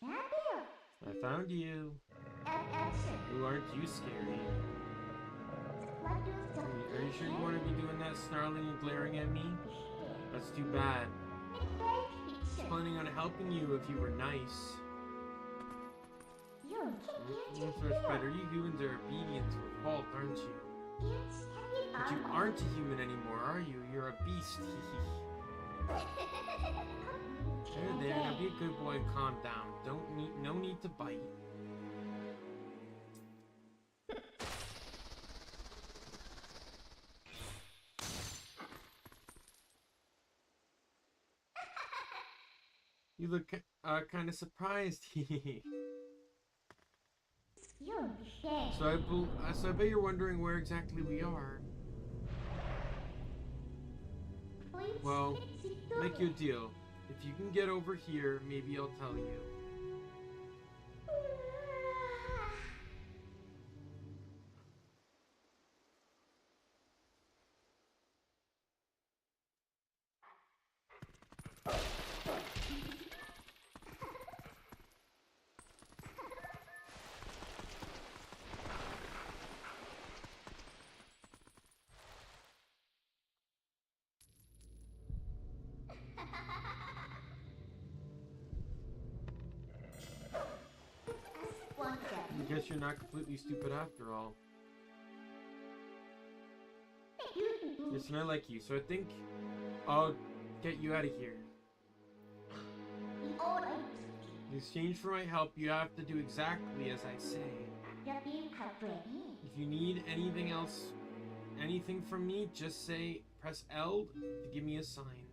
I found you. Ooh, aren't you scary? Are you sure you want to be doing that, snarling and glaring at me? That's too bad. I was planning on helping you if you were nice. That's much better. You humans are obedient to a fault, aren't you? But you aren't a human anymore, are you? You're a beast. There, now be a good boy and calm down. No need to bite. You look kind of surprised. So I bet you're wondering where exactly we are. Well, make you a deal. If you can get over here, maybe I'll tell you. I guess you're not completely stupid after all. Yes, and I like you, so I think I'll get you out of here. In exchange for my help, you have to do exactly as I say. If you need anything from me, just press L to give me a sign.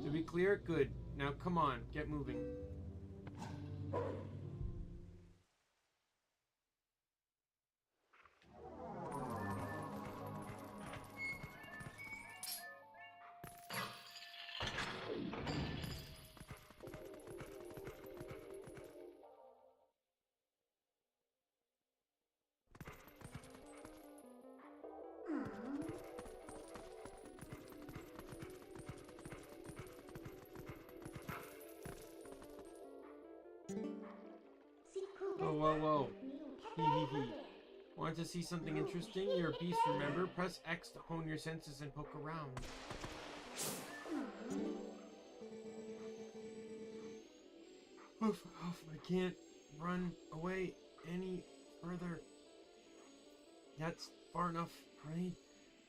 To be clear, good. Now come on, get moving. Whoa. Hee. Want to see something interesting? You're a beast, remember? Press X to hone your senses and poke around. Oof, I can't run away any further. That's far enough, right?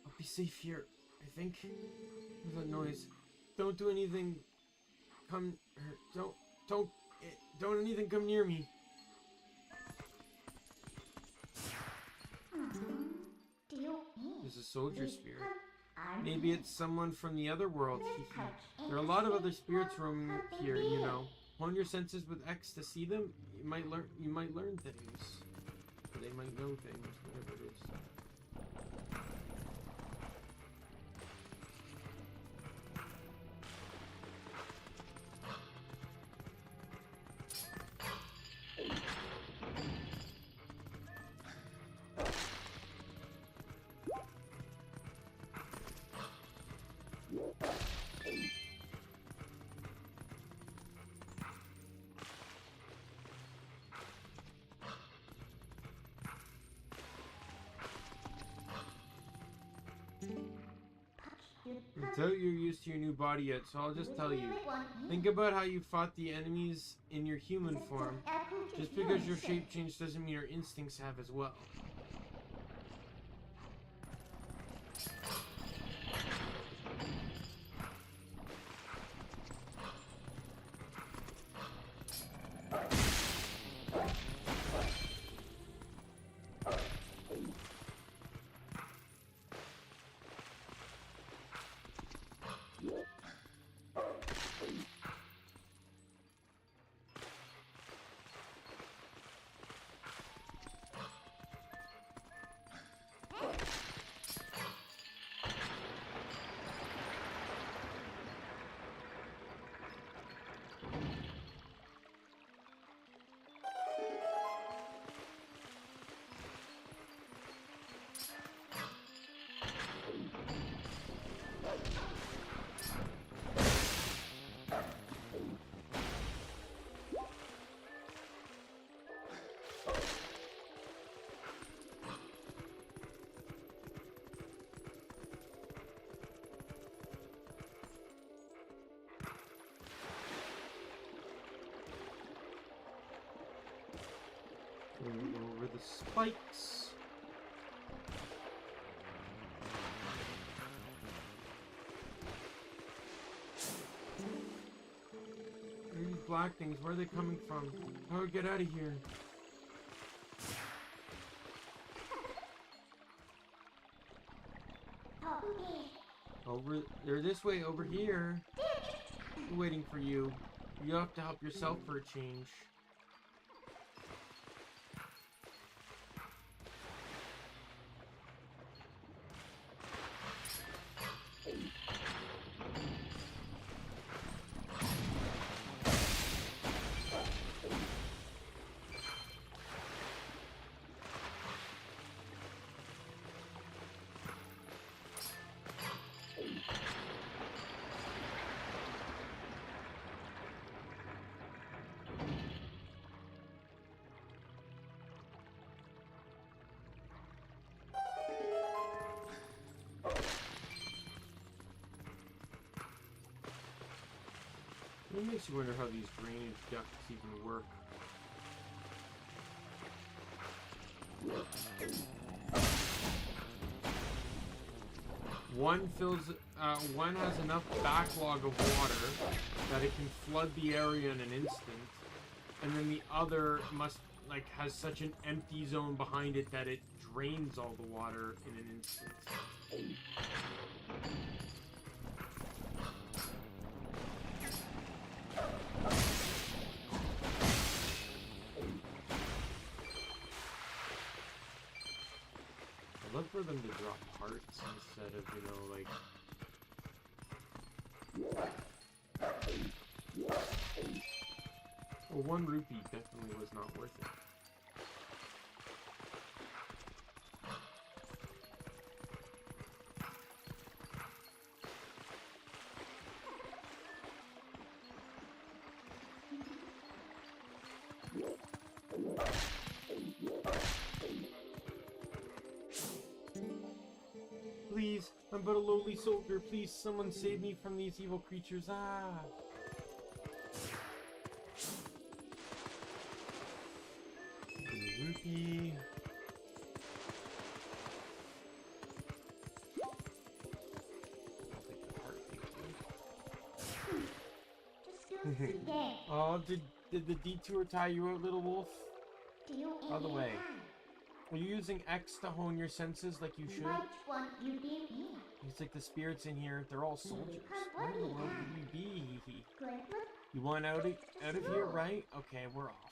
I'll be safe here, I think. What's that noise? Don't do anything. Don't anything come near me. There's a soldier spirit. Maybe it's someone from the other world. There are a lot of other spirits roaming here, you know. Hone your senses with X to see them. You might learn things. Or they might know things, whatever it is. I doubt you're used to your new body yet, so I'll just tell you. Think about how you fought the enemies in your human form. Just because your shape changed doesn't mean your instincts have as well. Over the spikes. These black things, where are they coming from? How do I get out of here? Over, they're this way, over here. We're waiting for you. You have to help yourself for a change. It makes you wonder how these drainage ducts even work. One has enough backlog of water that it can flood the area in an instant, and then the other has such an empty zone behind it that it drains all the water in an instant. I'd love for them to drop parts instead of, well, 1 rupee definitely was not worth it. Please, I'm but a lowly soldier. Please, someone save me from these evil creatures. Ah! Rupee. Oh, did the detour tie you out, little wolf? By the way, are you using X to hone your senses like you should? It's like the spirits in here, they're all soldiers. Where in the world would we be? You want out of here, right? Okay, we're off.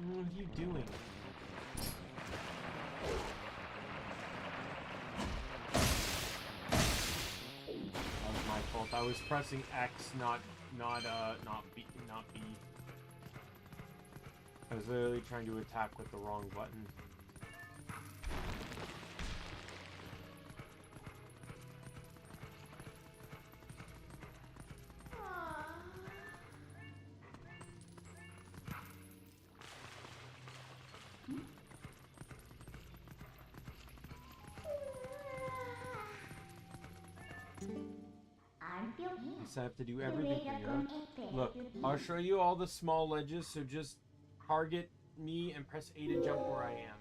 What are you doing? That was my fault. I was pressing X, not B. I was literally trying to attack with the wrong button. I have to do everything for you. Look, I'll show you all the small ledges, so just target me and press A to jump where I am.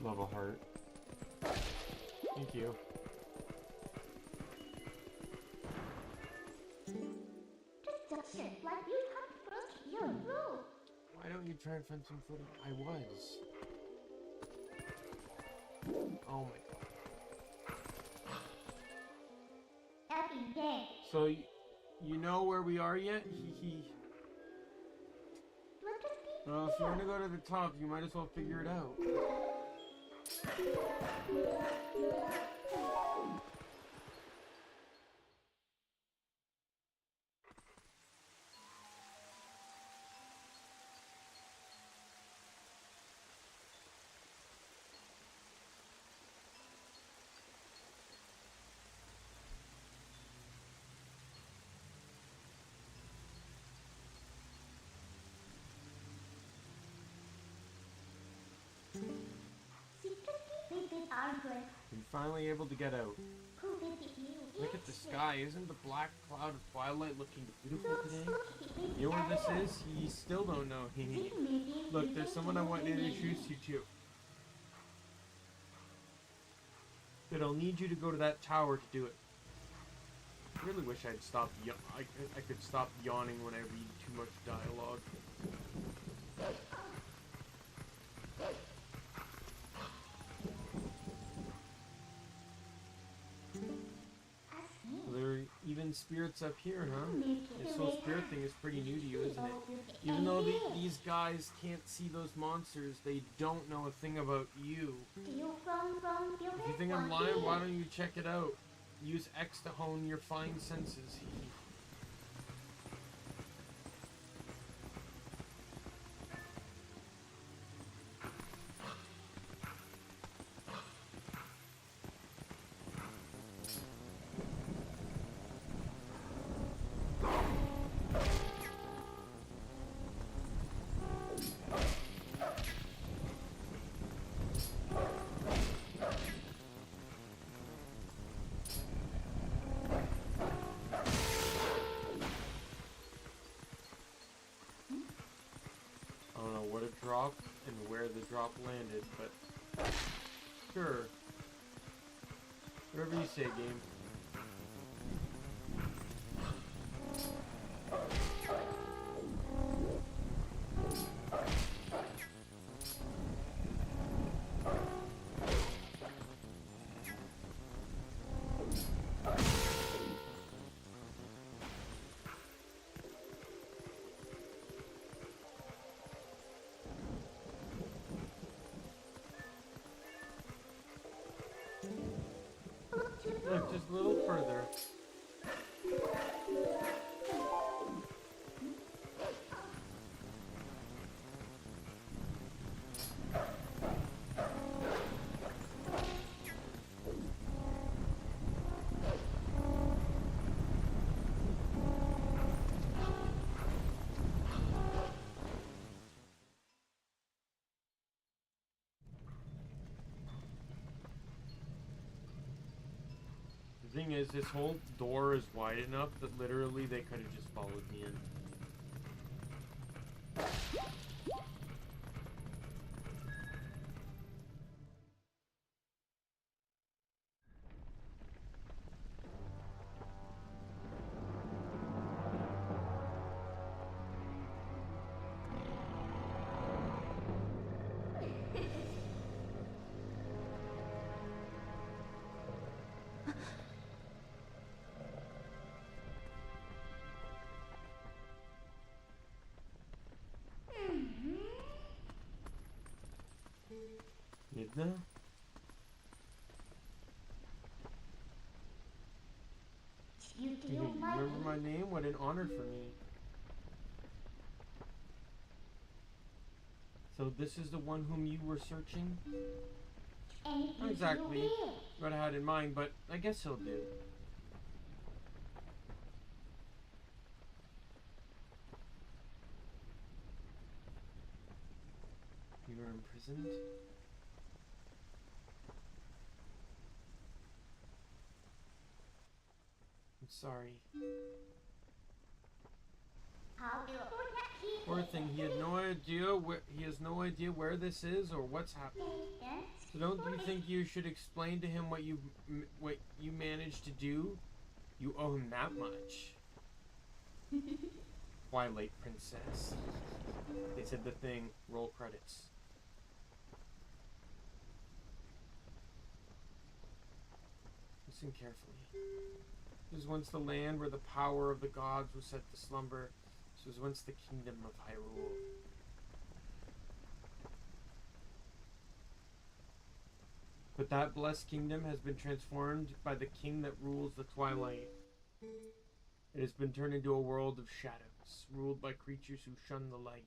Love a heart. Thank you. Why don't you try and find some footage? I was. Oh my god. So, you know where we are yet? Well, if you want to go to the top, you might as well figure it out. I'm finally able to get out. Look at the sky. Isn't the black cloud of Twilight looking beautiful today? You know where this is? You still don't know. Look, there's someone I want to introduce you to. But I'll need you to go to that tower to do it. I really wish I'd stop. I could stop yawning when I read too much dialogue. There are even spirits up here, huh? This whole spirit thing is pretty new to you, isn't it? Even though these guys can't see those monsters, they don't know a thing about you. If you think I'm lying, why don't you check it out? Use X to hone your fine senses. Drop and where the drop landed, but sure. Whatever you say, game. Look, just a little further. The thing is, this whole door is wide enough that literally they could have just followed me in. Midna? You remember my name? What an honor for me. So this is the one whom you were searching? Not exactly what I had in mind, but I guess he'll do. You were imprisoned? I'm sorry. Poor thing, he has no idea where this is or what's happening. So don't you think you should explain to him what you managed to do? You owe him that much. Twilight Princess. They said the thing. Roll credits. Listen carefully. This was once the land where the power of the gods was set to slumber. This was once the kingdom of Hyrule. But that blessed kingdom has been transformed by the king that rules the Twilight. It has been turned into a world of shadows, ruled by creatures who shun the light.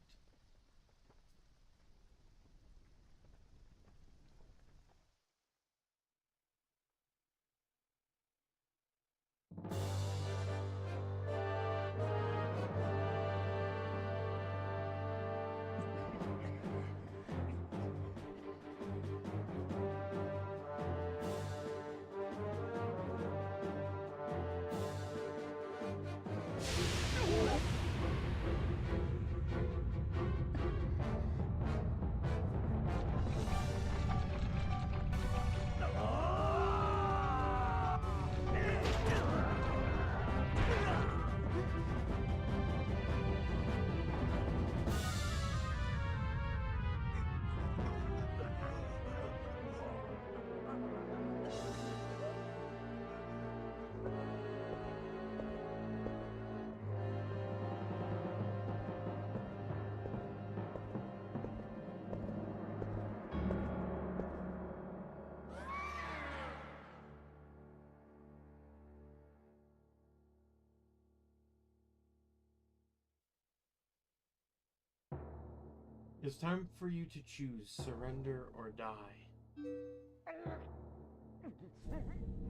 It's time for you to choose surrender or die.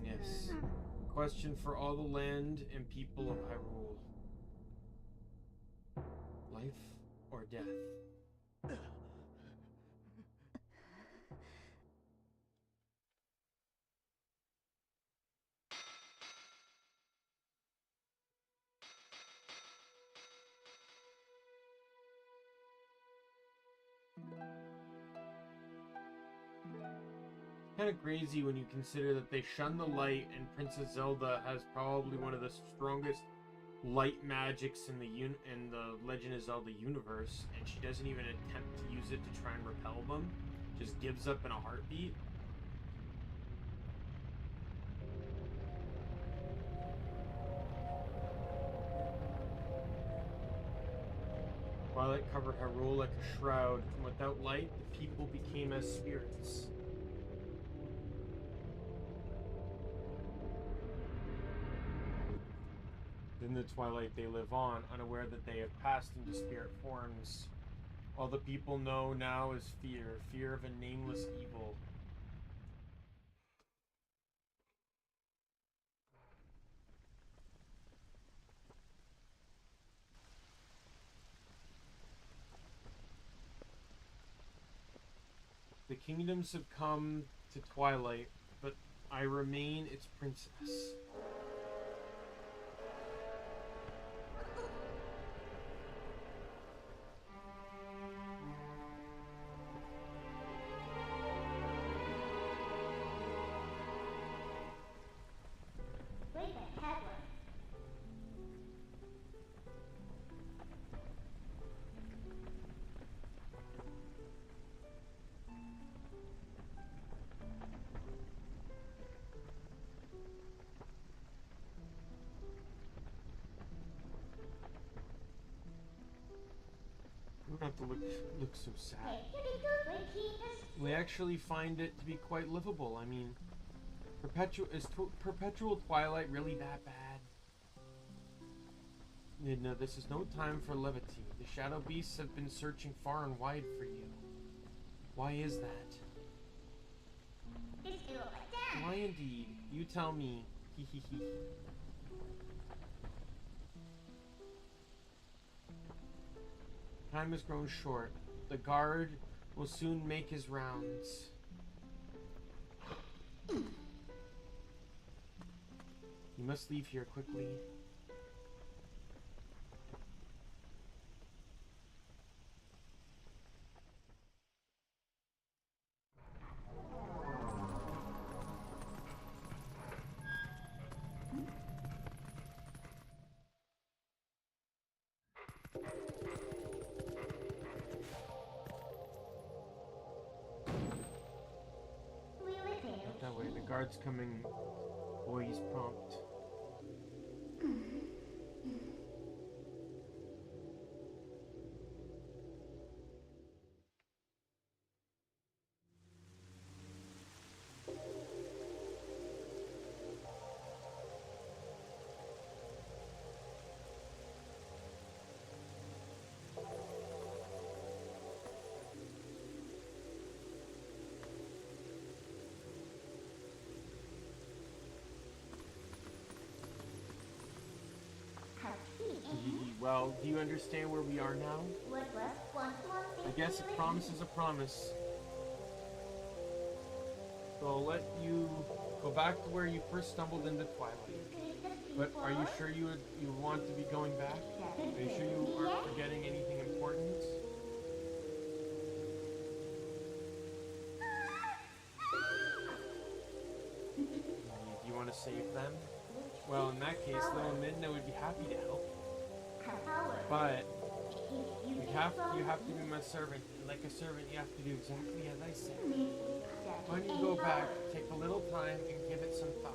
Yes. Question for all the land and people of Hyrule. Life or death? Kind of crazy when you consider that they shun the light, and Princess Zelda has probably one of the strongest light magics in the Legend of Zelda universe, and she doesn't even attempt to use it to try and repel them. Just gives up in a heartbeat. Twilight covered Hyrule like a shroud, and without light, the people became as spirits. In the Twilight they live on, unaware that they have passed into spirit forms. All the people know now is fear, fear of a nameless evil. The kingdom succumbed to Twilight, but I remain its princess. You don't have to look so sad. We actually find it to be quite livable. I mean, perpetual Twilight really that bad? No, this is no time for levity. The shadow beasts have been searching far and wide for you. Why is that? Why indeed? You tell me. Hee hee hee. Time has grown short. The guard will soon make his rounds. You must leave here quickly. Guards coming. Boys prompt. Well, do you understand where we are now? I guess a promise is a promise. So I'll let you go back to where you first stumbled into Twilight. But are you sure you want to be going back? Are you sure you aren't forgetting anything important? Do you want to save them? Well, in that case, little Midna would be happy to help. But you have to be my servant, and like a servant, you have to do exactly as I say. When you go back, take a little time and give it some thought.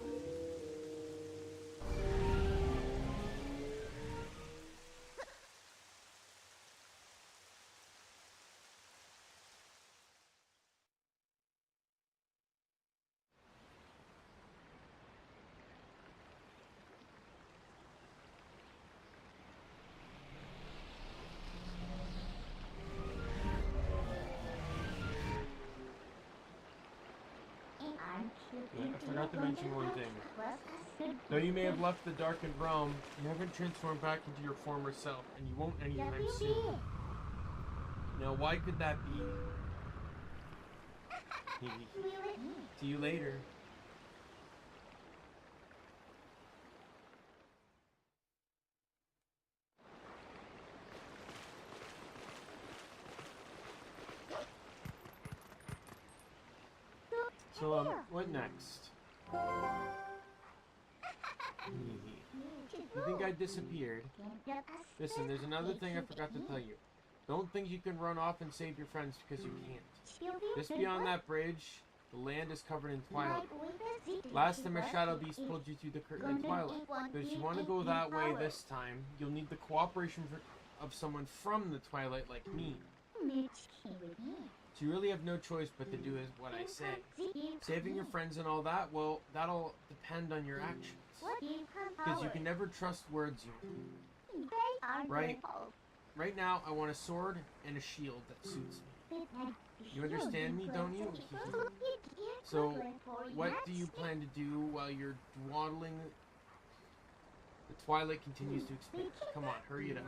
I forgot to mention one thing. Though you may have left the darkened realm, you haven't transformed back into your former self, and you won't anytime soon. Now, why could that be? See you later. So, what next? You think I disappeared? Listen, there's another thing I forgot to tell you. Don't think you can run off and save your friends because you can't. Just beyond that bridge, the land is covered in twilight. Last time a shadow beast pulled you through the curtain in twilight. But if you want to go that way this time, you'll need the cooperation of someone from the twilight like me. So you really have no choice but to do as what I say. Saving your friends and all that, well, that'll depend on your actions. Because you can never trust words you know. Right now, I want a sword and a shield that suits me. You understand me, don't you? So, what do you plan to do while you're dawdling? The twilight continues to expand. Come on, hurry it up.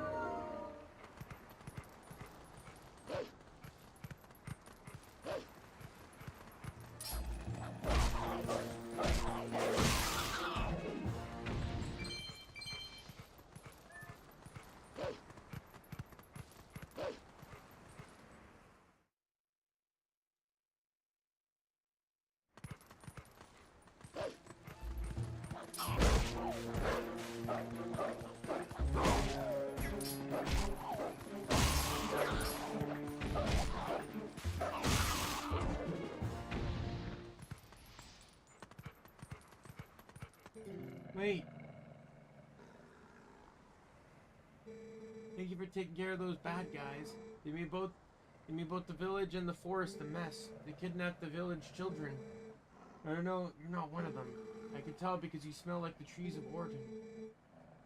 Wait. Thank you for taking care of those bad guys. They made both the village and the forest a mess. They kidnapped the village children. I don't know, you're not one of them. I can tell because you smell like the trees of Orton.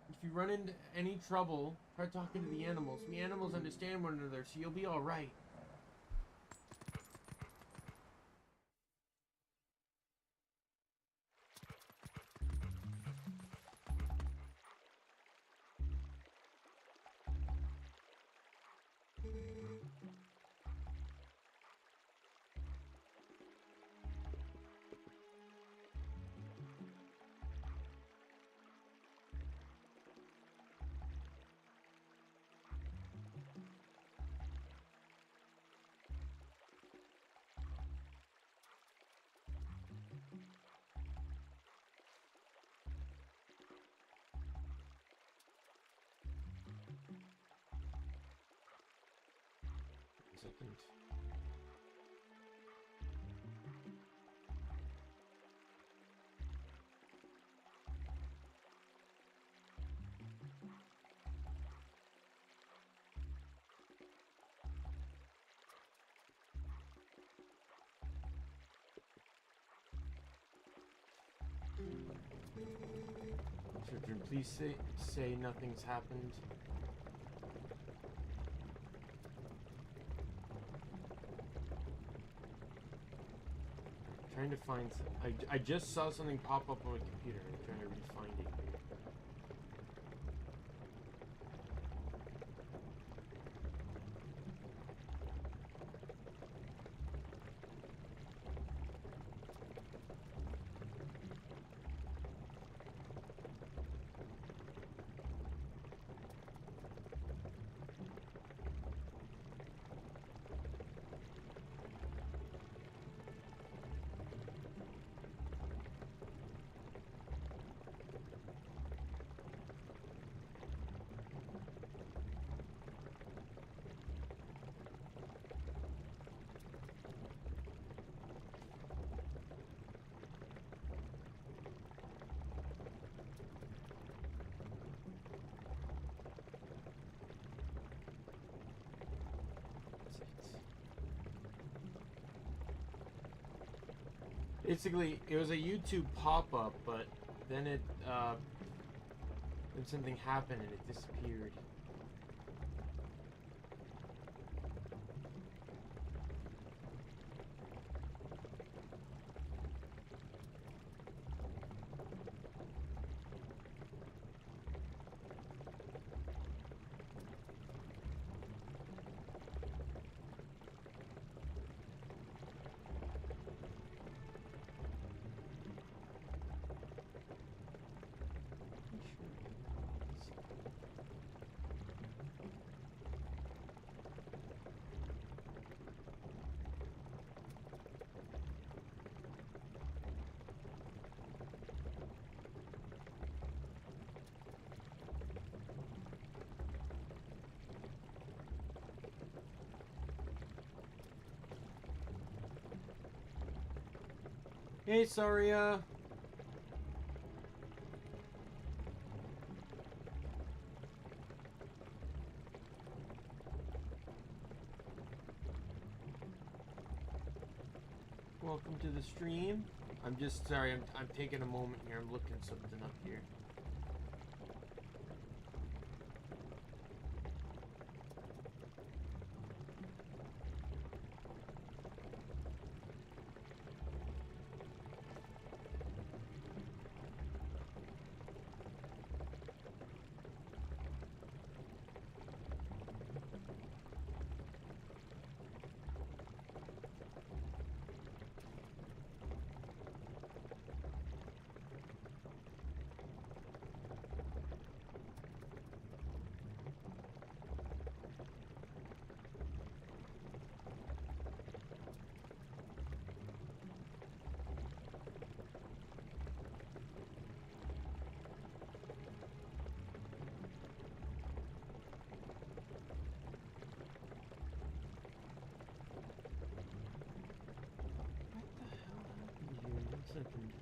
If you run into any trouble, try talking to the animals. We animals understand one another, so you'll be alright. Second. children, please say nothing's happened. Trying to find. I just saw something pop up on my computer. I'm trying to re-find it here. Basically, it was a YouTube pop-up, but then then something happened and it disappeared. Hey, Saria. Welcome to the stream. I'm just sorry. I'm taking a moment here. I'm looking something up here. Second.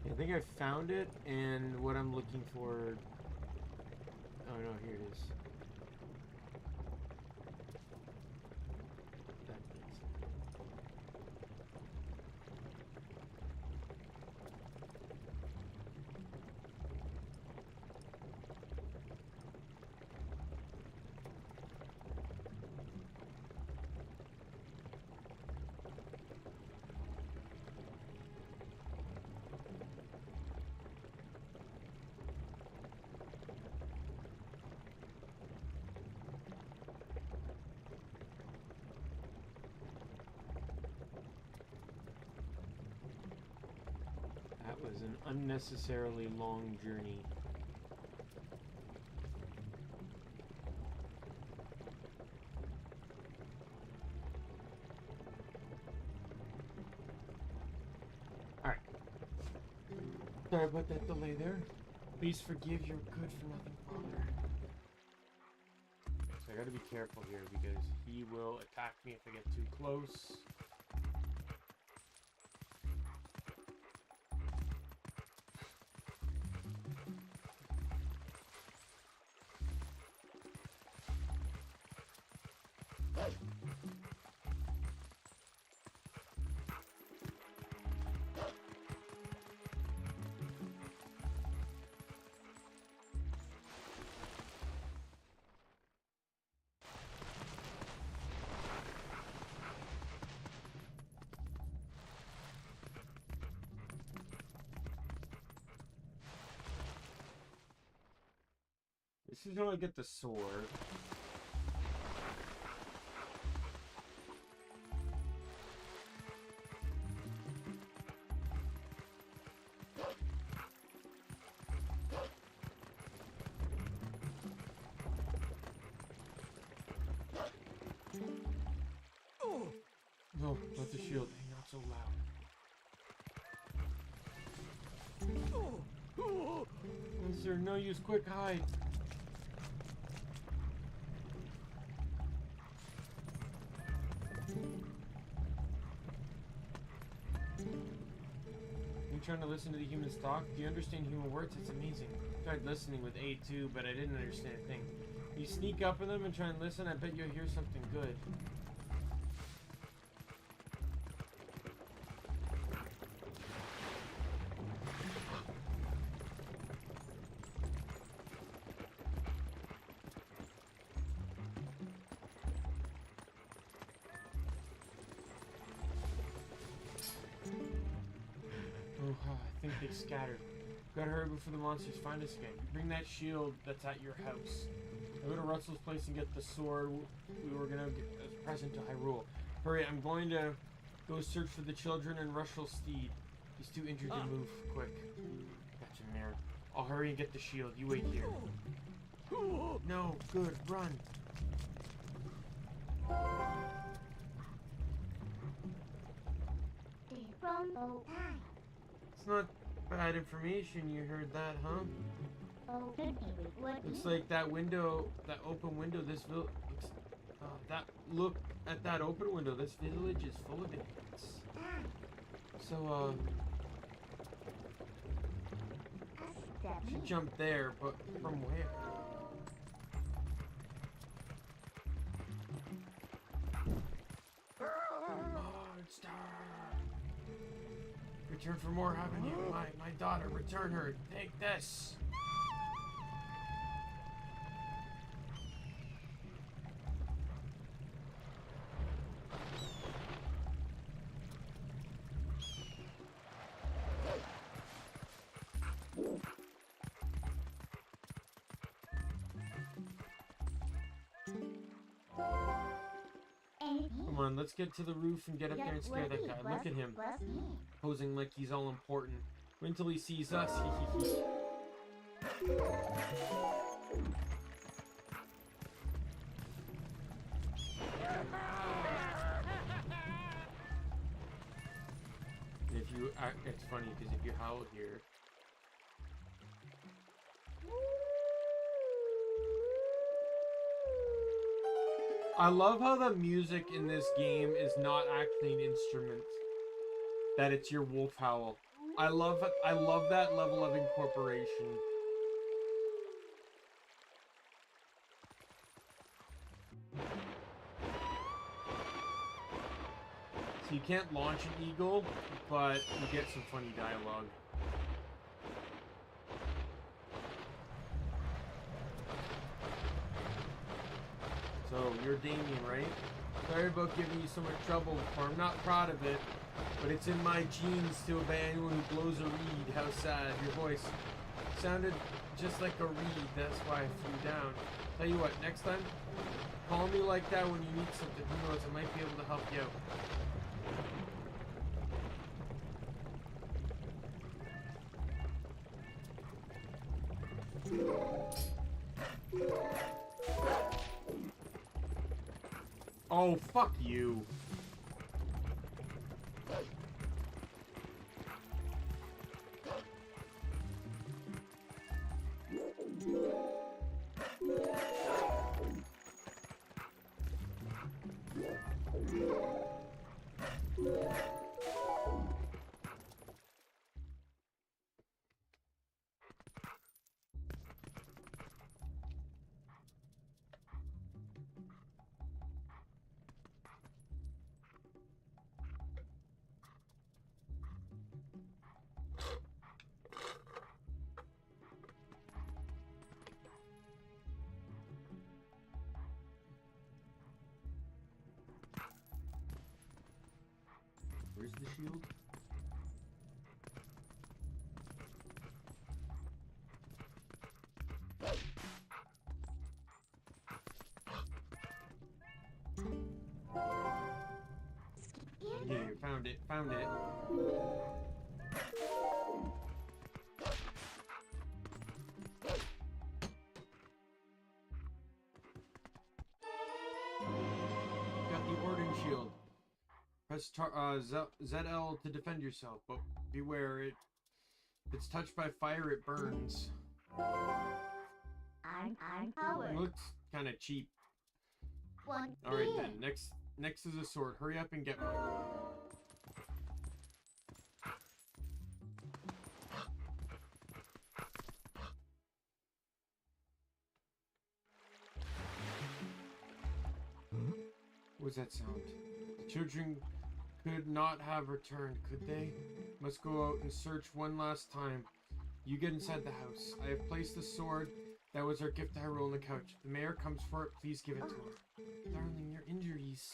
I think I found it, and what I'm looking for. Oh no, here it is. That was an unnecessarily long journey. Alright. Sorry about that delay there. Please forgive your good-for-nothing father. So I gotta be careful here because he will attack me if I get too close. This is how I get the sword. No, not the shield. Hang out so loud. Is there no use? Quick, hide. You trying to listen to the humans talk? Do you understand human words? It's amazing. I tried listening with A2, but I didn't understand a thing. You sneak up on them and try and listen, I bet you'll hear something good. I think they scattered. Gotta hurry before the monsters find us again. Bring that shield that's at your house. I go to Russell's place and get the sword we were gonna get as a present to Hyrule. Hurry, I'm going to go search for the children and Russell's steed. He's too injured to move quick. Gotcha, nerd. I'll hurry and get the shield. You wait here. No, good, run. It's not bad information, you heard that, huh? Looks like that window, that open window, this village, look at that open window, this village is full of idiots. So, should jump there, but from where? Monster! Return for more, haven't you? My daughter, return her. Take this. Come on, let's get to the roof and get up there and scare that guy. Look at him, posing like he's all important. Wait until he sees us. If you, it's funny because if you howl here. I love how the music in this game is not actually an instrument. That it's your wolf howl. I love it. I love that level of incorporation. So you can't launch an eagle, but you get some funny dialogue. So, you're Daimien, right? Sorry about giving you so much trouble before. I'm not proud of it, but it's in my genes to obey anyone who blows a reed. How sad. Your voice sounded just like a reed. That's why I flew down. Tell you what, next time, call me like that when you need something. Who knows, I might be able to help you out. Oh, fuck you. Where's the shield? found it. Found it. Got the Orden Shield. Press ZL to defend yourself, but beware, if it's touched by fire, it burns. I'm powered. It looks kind of cheap. One. Alright then, next is a sword. Hurry up and get one. What was that sound? The children could not have returned, could they? Must go out and search one last time. You get inside the house. I have placed the sword that was our gift to Hyrule on the couch. If the mayor comes for it, please give it to her. Darling, your injuries.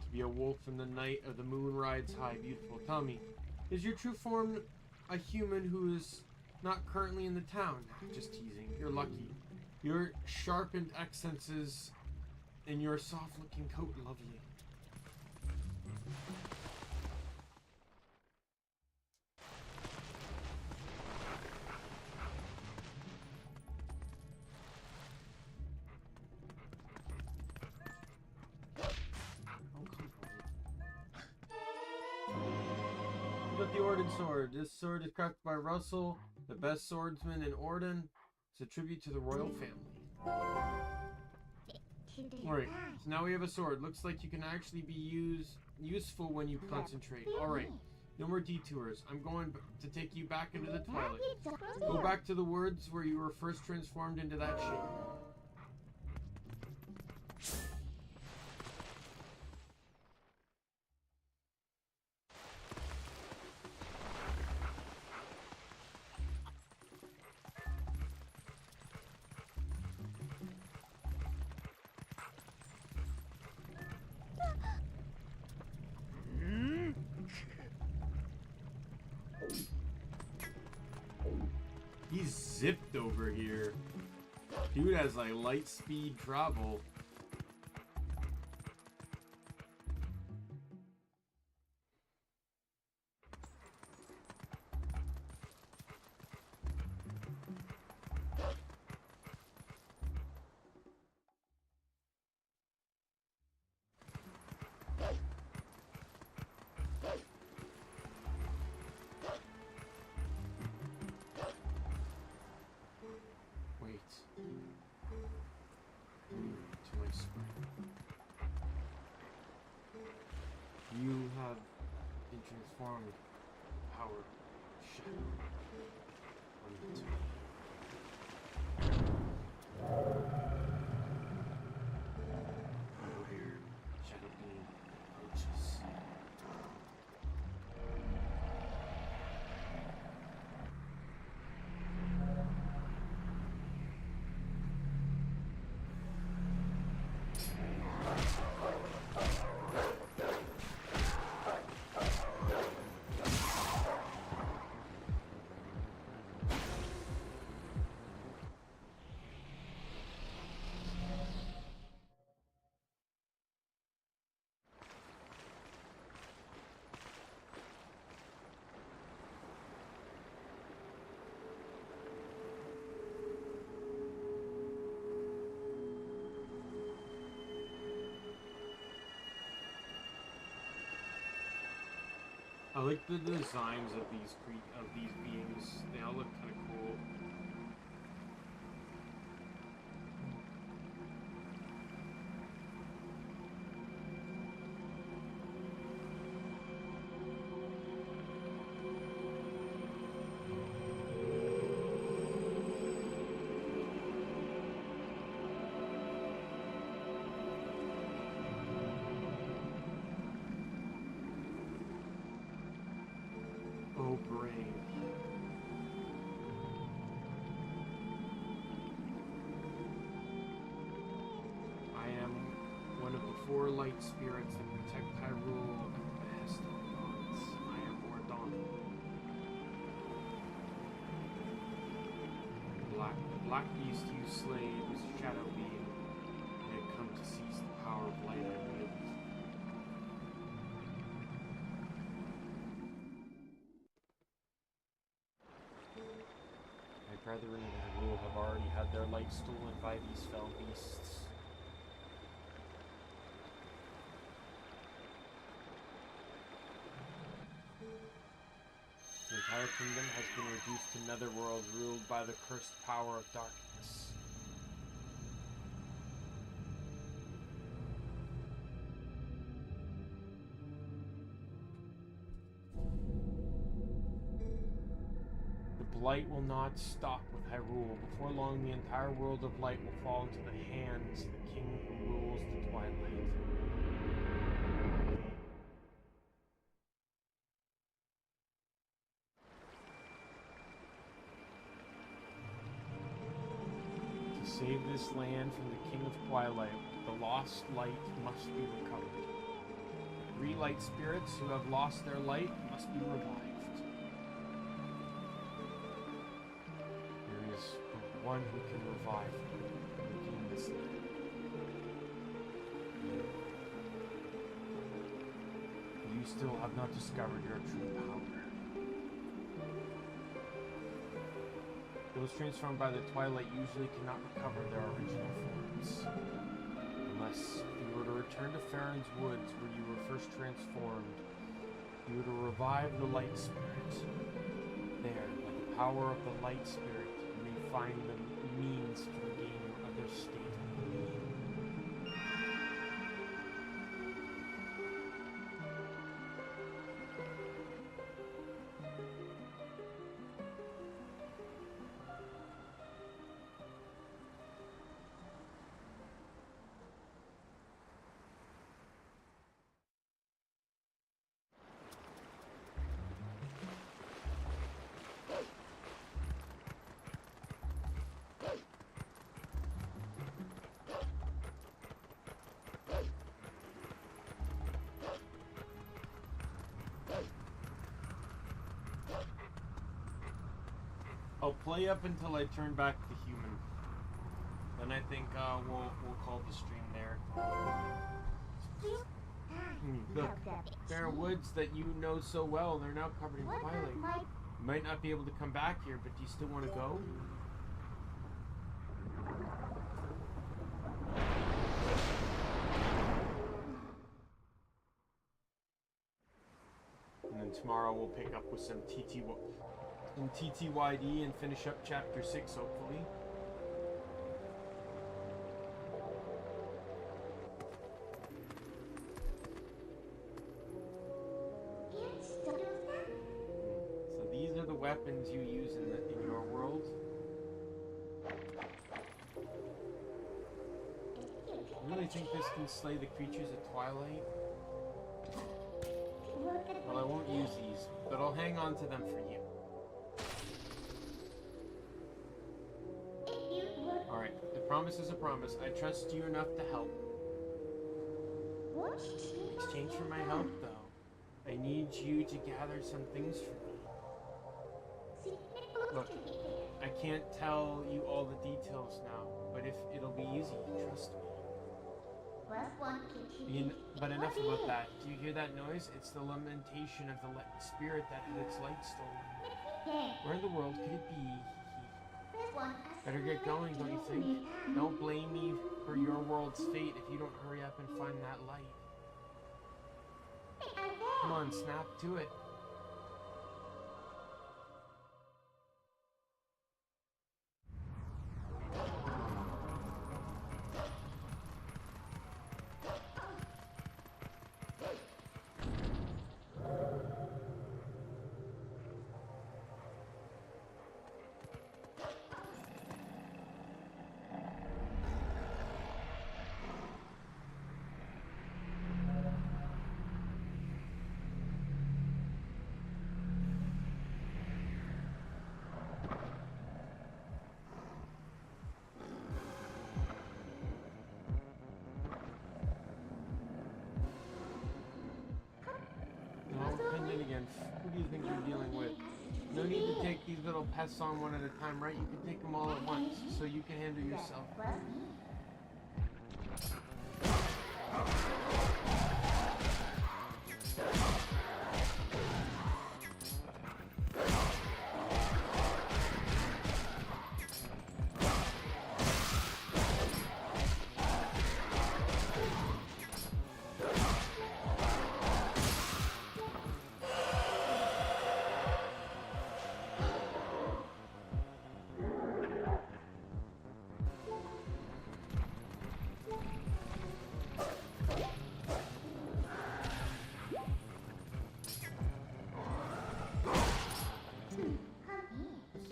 To be a wolf in the night of the moon rides high, beautiful. Tell me, is your true form a human who is not currently in the town? Just teasing. You're lucky. Your sharpened accents and your soft-looking coat, lovely. The Orden sword. This sword is crafted by Russell, the best swordsman in Orden. It's a tribute to the royal family. Alright, so now we have a sword. Looks like you can actually be useful when you concentrate. Alright, no more detours. I'm going to take you back into the Twilight. Go back to the woods where you were first transformed into that shape. He's zipped over here. Dude has like light speed travel. You have been transformed. Power shadow on the top. Where shadow beam approaches. I like the designs of these beings. They all look kind of cool. Oh, brain. 4 light spirits that protect Hyrule at the behest of the gods. I am Ordon. The black beast you slayed was Shadow Beam. They had come to seize the power of light I wield. My brethren in Hyrule have already had their light stolen by these fell beasts. The entire kingdom has been reduced to Netherworld, ruled by the cursed power of darkness. The blight will not stop with Hyrule. Before long, the entire world of light will fall into the hands of the king who rules the Twilight. To save this land from the King of Twilight, the lost light must be recovered. 3 light spirits who have lost their light must be revived. There is but one who can revive and redeem this land. You still have not discovered your true power. Those transformed by the Twilight usually cannot recover their original forms. Unless you were to return to Farron's Woods where you were first transformed, you were to revive the Light Spirit. There, by the power of the Light Spirit, you may find the means to regain your other state of being. I'll play up until I turn back to human. Then I think we'll call the stream there. The fair woods that you know so well, they're now covered in twilight. You might not be able to come back here, but do you still want to go? And then tomorrow we'll pick up with some TTYD and finish up chapter 6, hopefully. So these are the weapons you use in your world. You really think this can slay the creatures of Twilight? Well, I won't use these, but I'll hang on to them for you. Alright, the promise is a promise. I trust you enough to help. In exchange for my help, though, I need you to gather some things for me. Look, I can't tell you all the details now, but if it'll be easy, trust me. But enough about that. Do you hear that noise? It's the lamentation of the spirit that had its light stolen. Where in the world could it be? Better get going, don't you think? Don't blame me for your world's fate if you don't hurry up and find that light. Come on, snap to it. Who do you think you're dealing with? No need to take these little pests on one at a time, right? You can take them all at once, so you can handle yourself.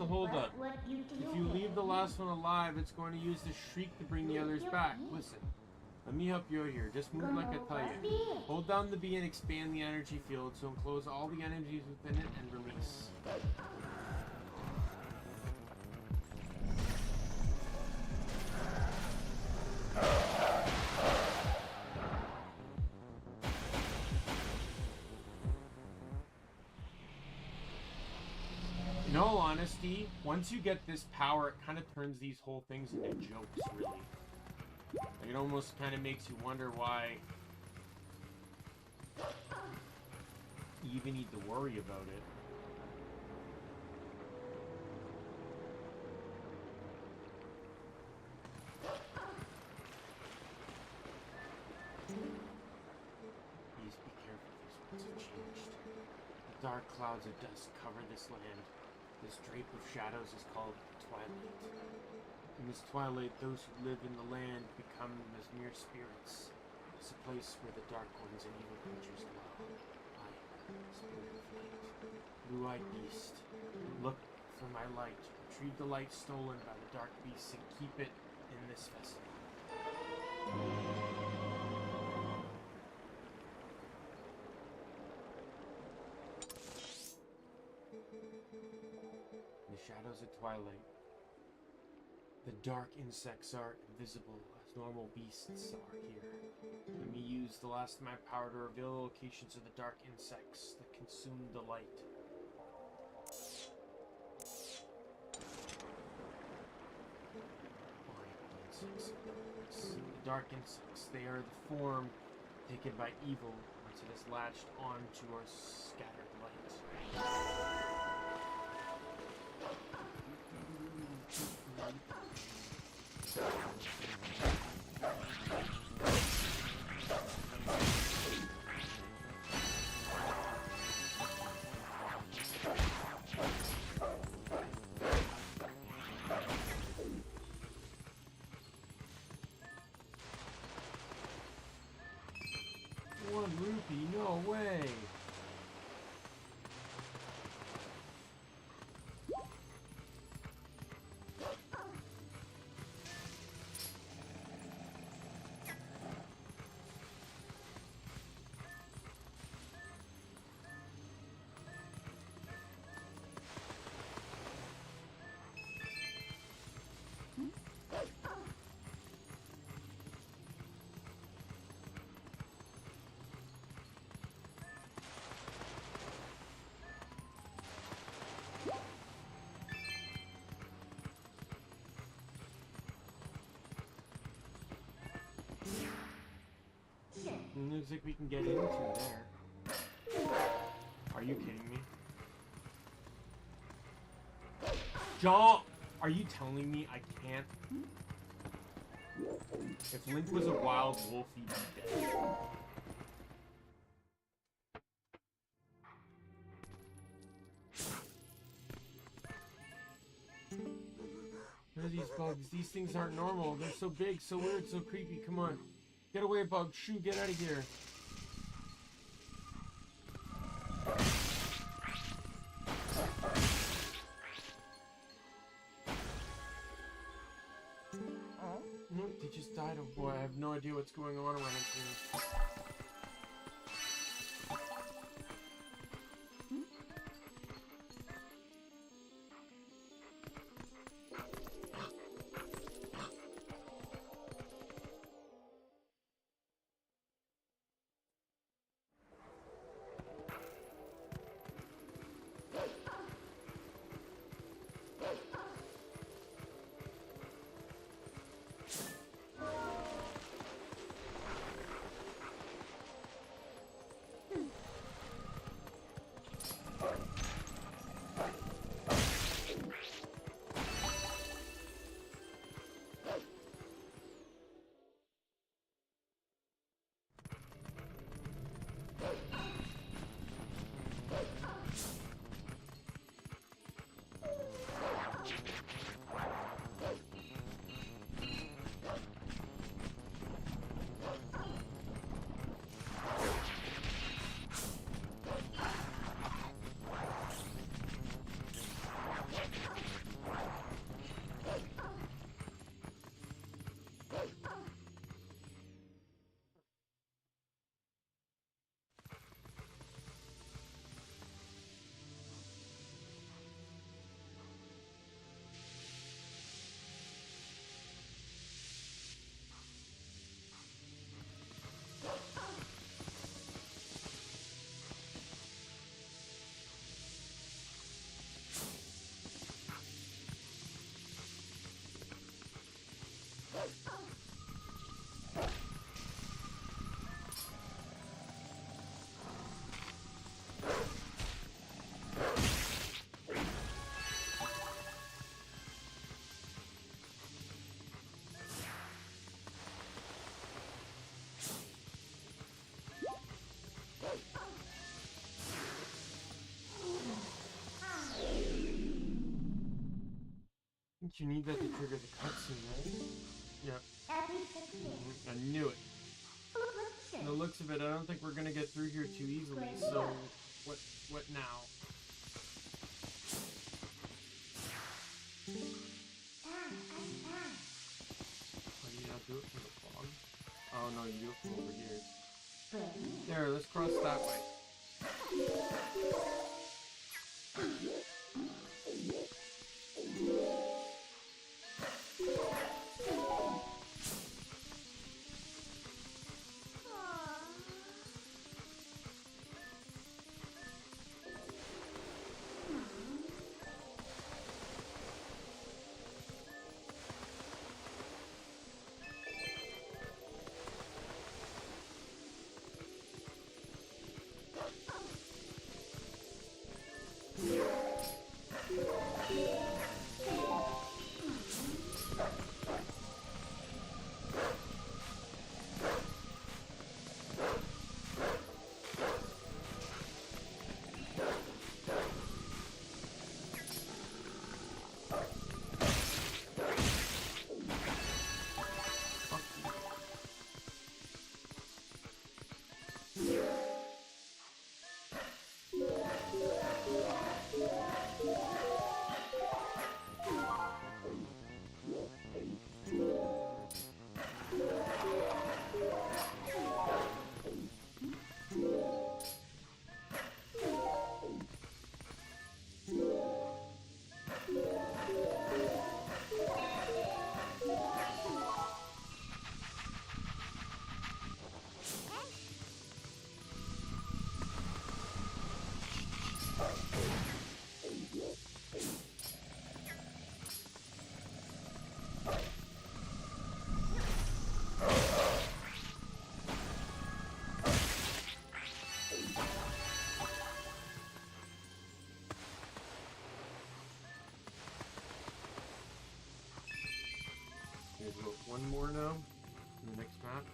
Hold up. If you leave the last one alive, it's going to use the shriek to bring the others back. Listen, let me help you out here. Just move like I tell you. Hold down the B and expand the energy field so enclose all the energies within it and release. In all honesty, once you get this power, it kind of turns these whole things into jokes, really. Like, it almost kind of makes you wonder why you even need to worry about it. Please be careful, these words have changed. The dark clouds of dust cover this land. This drape of shadows is called Twilight. In this twilight, those who live in the land become as mere spirits. It's a place where the dark ones and evil creatures dwell. I, spirit of light, blue-eyed beast, look for my light. Retrieve the light stolen by the dark beasts and keep it in this vessel. Shadows of Twilight. The dark insects are invisible as normal beasts are here. Let me use the last of my power to reveal the locations of the dark insects that consume the light. The dark insects, they are the form taken by evil once it is latched onto our scattered light. One rupee? No way! Looks like we can get into there. Are you kidding me? Jump! Are you telling me I can't? If Link was a wild wolf, he'd be dead. What are these bugs? These things aren't normal. They're so big, so weird, so creepy. Come on. Get away, bug. Shoo, get out of here. Nope, they just died. Oh boy, I have no idea what's going on around here. You need that to trigger the cutscene, right? Yep. I knew it. From the looks of it, I don't think we're gonna get through here too easily, so what now? Why do you not do it from the fog? Oh no, you do it from over here. There, let's cross that way. One more now in the next map.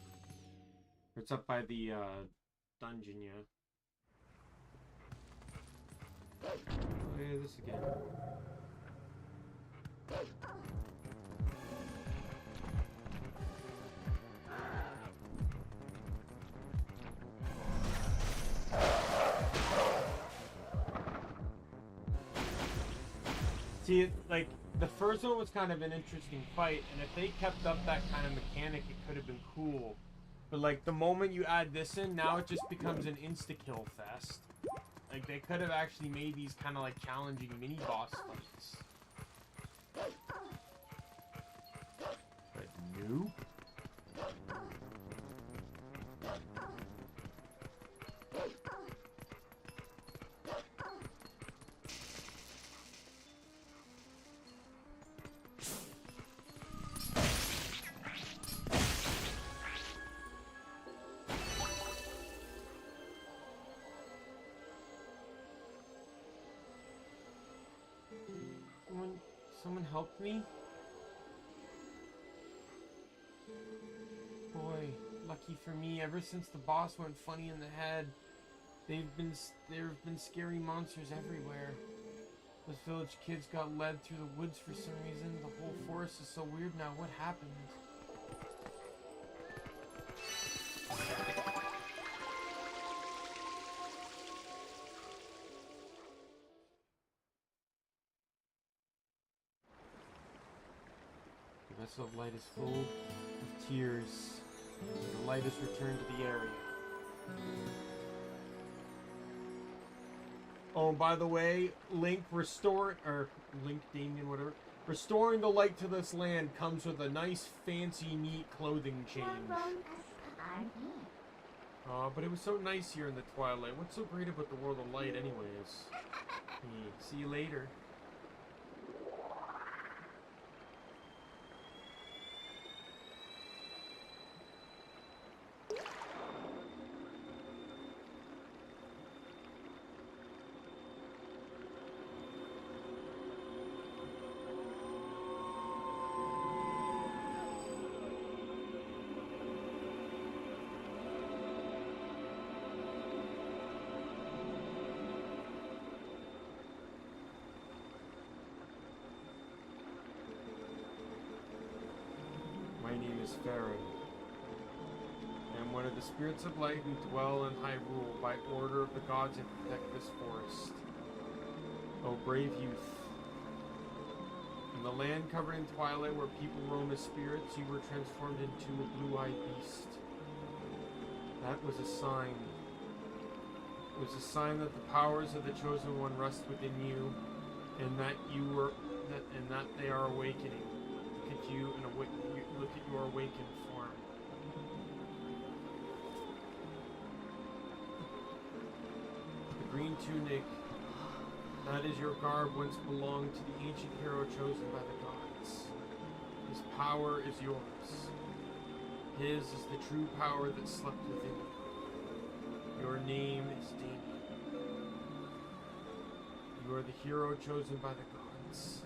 It's up by the dungeon, yeah. Oh yeah, this again. See, like, the first one was kind of an interesting fight, and if they kept up that kind of mechanic, it could have been cool. But, like, the moment you add this in, now it just becomes an insta-kill fest. Like, they could have actually made these kind of, like, challenging mini-boss fights. But nope. Someone help me? Boy, lucky for me, ever since the boss went funny in the head, there have been scary monsters everywhere. Those village kids got led through the woods for some reason. The whole forest is so weird now. What happened? The vessel of light is full of tears. The light has returned to the area. Oh, and by the way, Link Daimien, whatever, restoring the light to this land comes with a nice, fancy, neat clothing change. But it was so nice here in the Twilight. What's so great about the world of light anyways? See you later. My name is Farron. I am one of the spirits of light who dwell in Hyrule by order of the gods and protect this forest. O brave youth. In the land covered in twilight where people roam as spirits, you were transformed into a blue-eyed beast. That was a sign. It was a sign that the powers of the Chosen One rest within you, and that they are awakening. Look at you and look at your awakened form. The green tunic, that is your garb, once belonged to the ancient hero chosen by the gods. His power is yours. His is the true power that slept within you. Your name is Daimien. You are the hero chosen by the gods.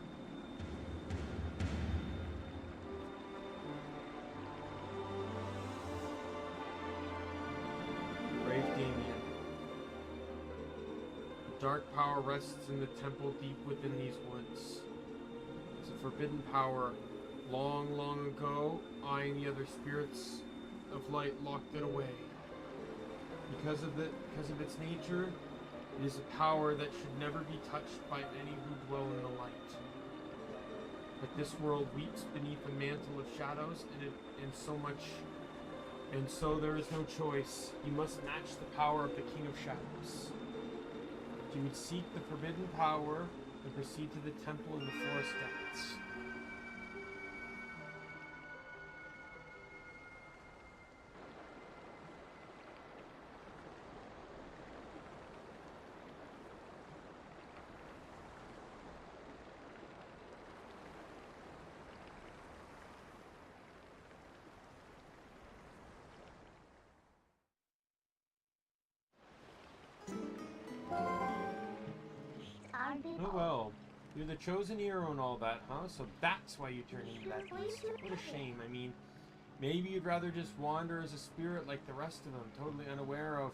Brave Daimien. The dark power rests in the temple deep within these woods. It's a forbidden power. Long, long ago, I and the other spirits of light locked it away. Because of its nature, it is a power that should never be touched by any who dwell in the light. But this world weeps beneath a mantle of shadows, and so there is no choice. You must match the power of the King of Shadows. You would seek the forbidden power and proceed to the temple in the forest depths. Oh well, you're the chosen hero and all that, huh? So that's why you turned into that beast. What a shame. I mean, maybe you'd rather just wander as a spirit like the rest of them, totally unaware of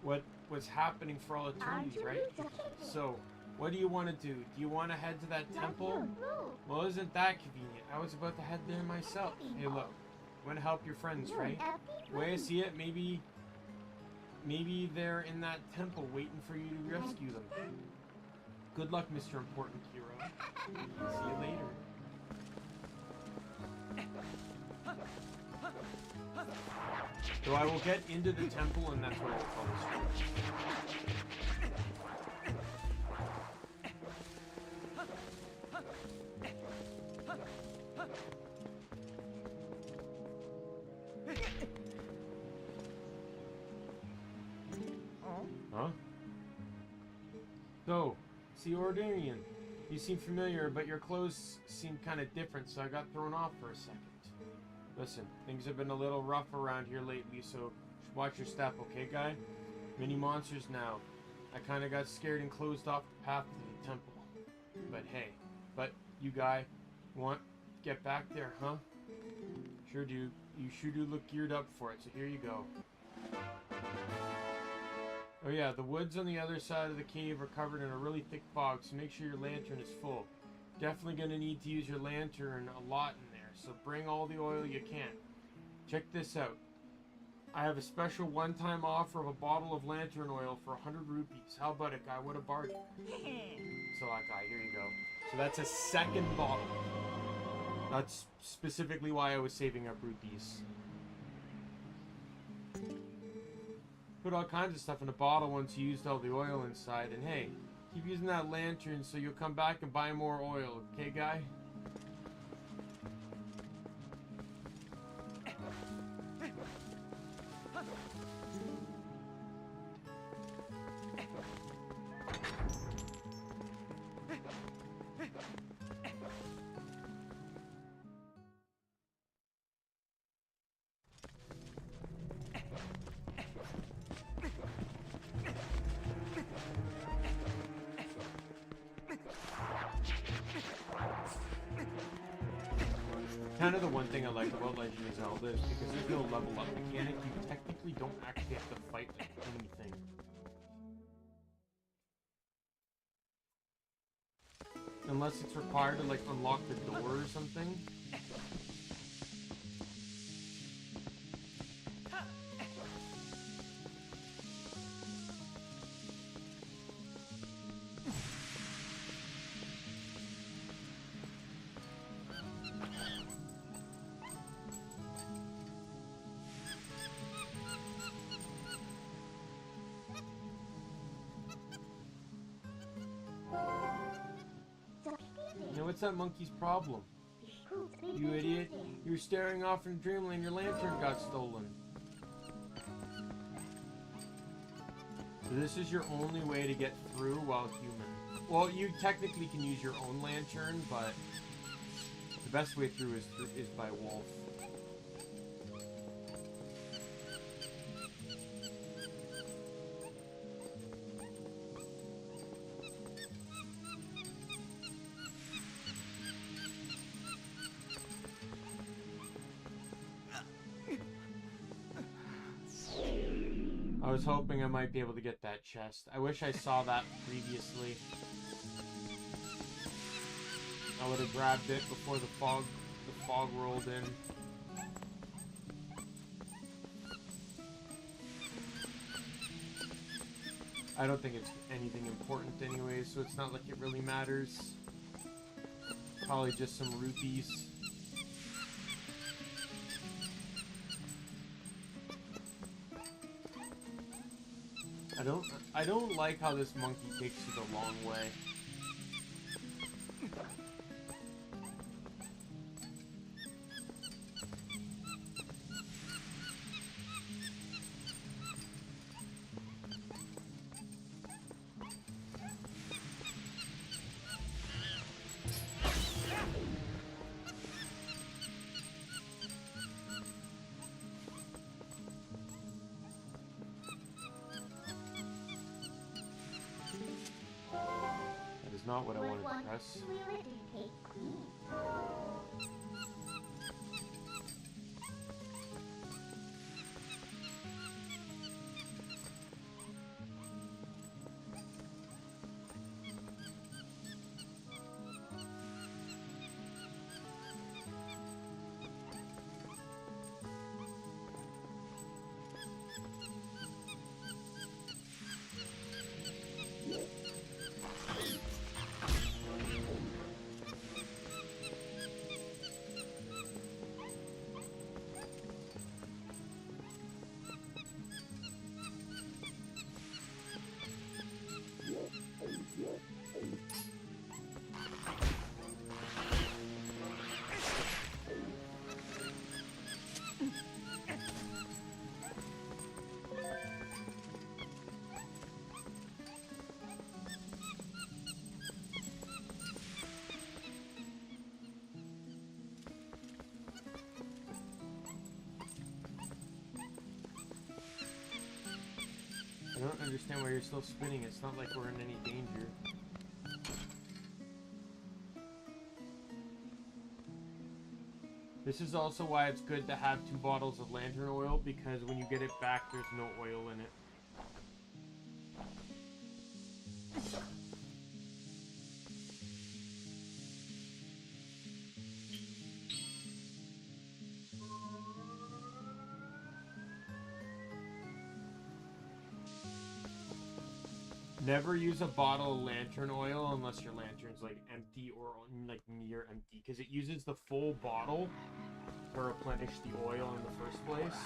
what was happening for all eternity, right? So, what do you want to do? Do you want to head to that temple? Well, isn't that convenient? I was about to head there myself. Hey, look, you want to help your friends, right? The way I see it, maybe they're in that temple waiting for you to rescue them. Good luck, Mr. Important Hero. See you later. So I will get into the temple, and that's what I will call this Huh? So, see, Ordarian, you seem familiar, but your clothes seem kind of different, so I got thrown off for a second. Listen, things have been a little rough around here lately, so watch your step, okay, guy? Many monsters now. I kind of got scared and closed off the path to the temple. But hey, you guy, want to get back there, huh? Sure do. You sure do look geared up for it, so here you go. Oh yeah, the woods on the other side of the cave are covered in a really thick fog, so make sure your lantern is full. Definitely gonna need to use your lantern a lot in there, so bring all the oil you can. Check this out. I have a special one-time offer of a bottle of lantern oil for 100 rupees. How about it, guy? What a bargain. So, guy, here you go. So that's a second bottle. That's specifically why I was saving up rupees. Put all kinds of stuff in a bottle once you used all the oil inside, and hey, keep using that lantern so you'll come back and buy more oil, okay, guy? Kind of the one thing I like about Legend of Zelda is because there's no level up mechanic, you technically don't actually have to fight anything. Unless it's required to like unlock the door or something. What's that monkey's problem? You idiot. You were staring off in dreamland, your lantern got stolen. So this is your only way to get through while human. Well, you technically can use your own lantern, but the best way through is by wolf. I was hoping I might be able to get that chest. I wish I saw that previously. I would have grabbed it before the fog rolled in. I don't think it's anything important anyways, so it's not like it really matters. Probably just some rupees. I don't like how this monkey takes you the long way. Not what I wanted to press. I don't understand why you're still spinning. It's not like we're in any danger. This is also why it's good to have 2 bottles of lantern oil, because when you get it back, there's no oil in it. Never use a bottle of lantern oil unless your lantern's like empty or like near empty, because it uses the full bottle to replenish the oil in the first place.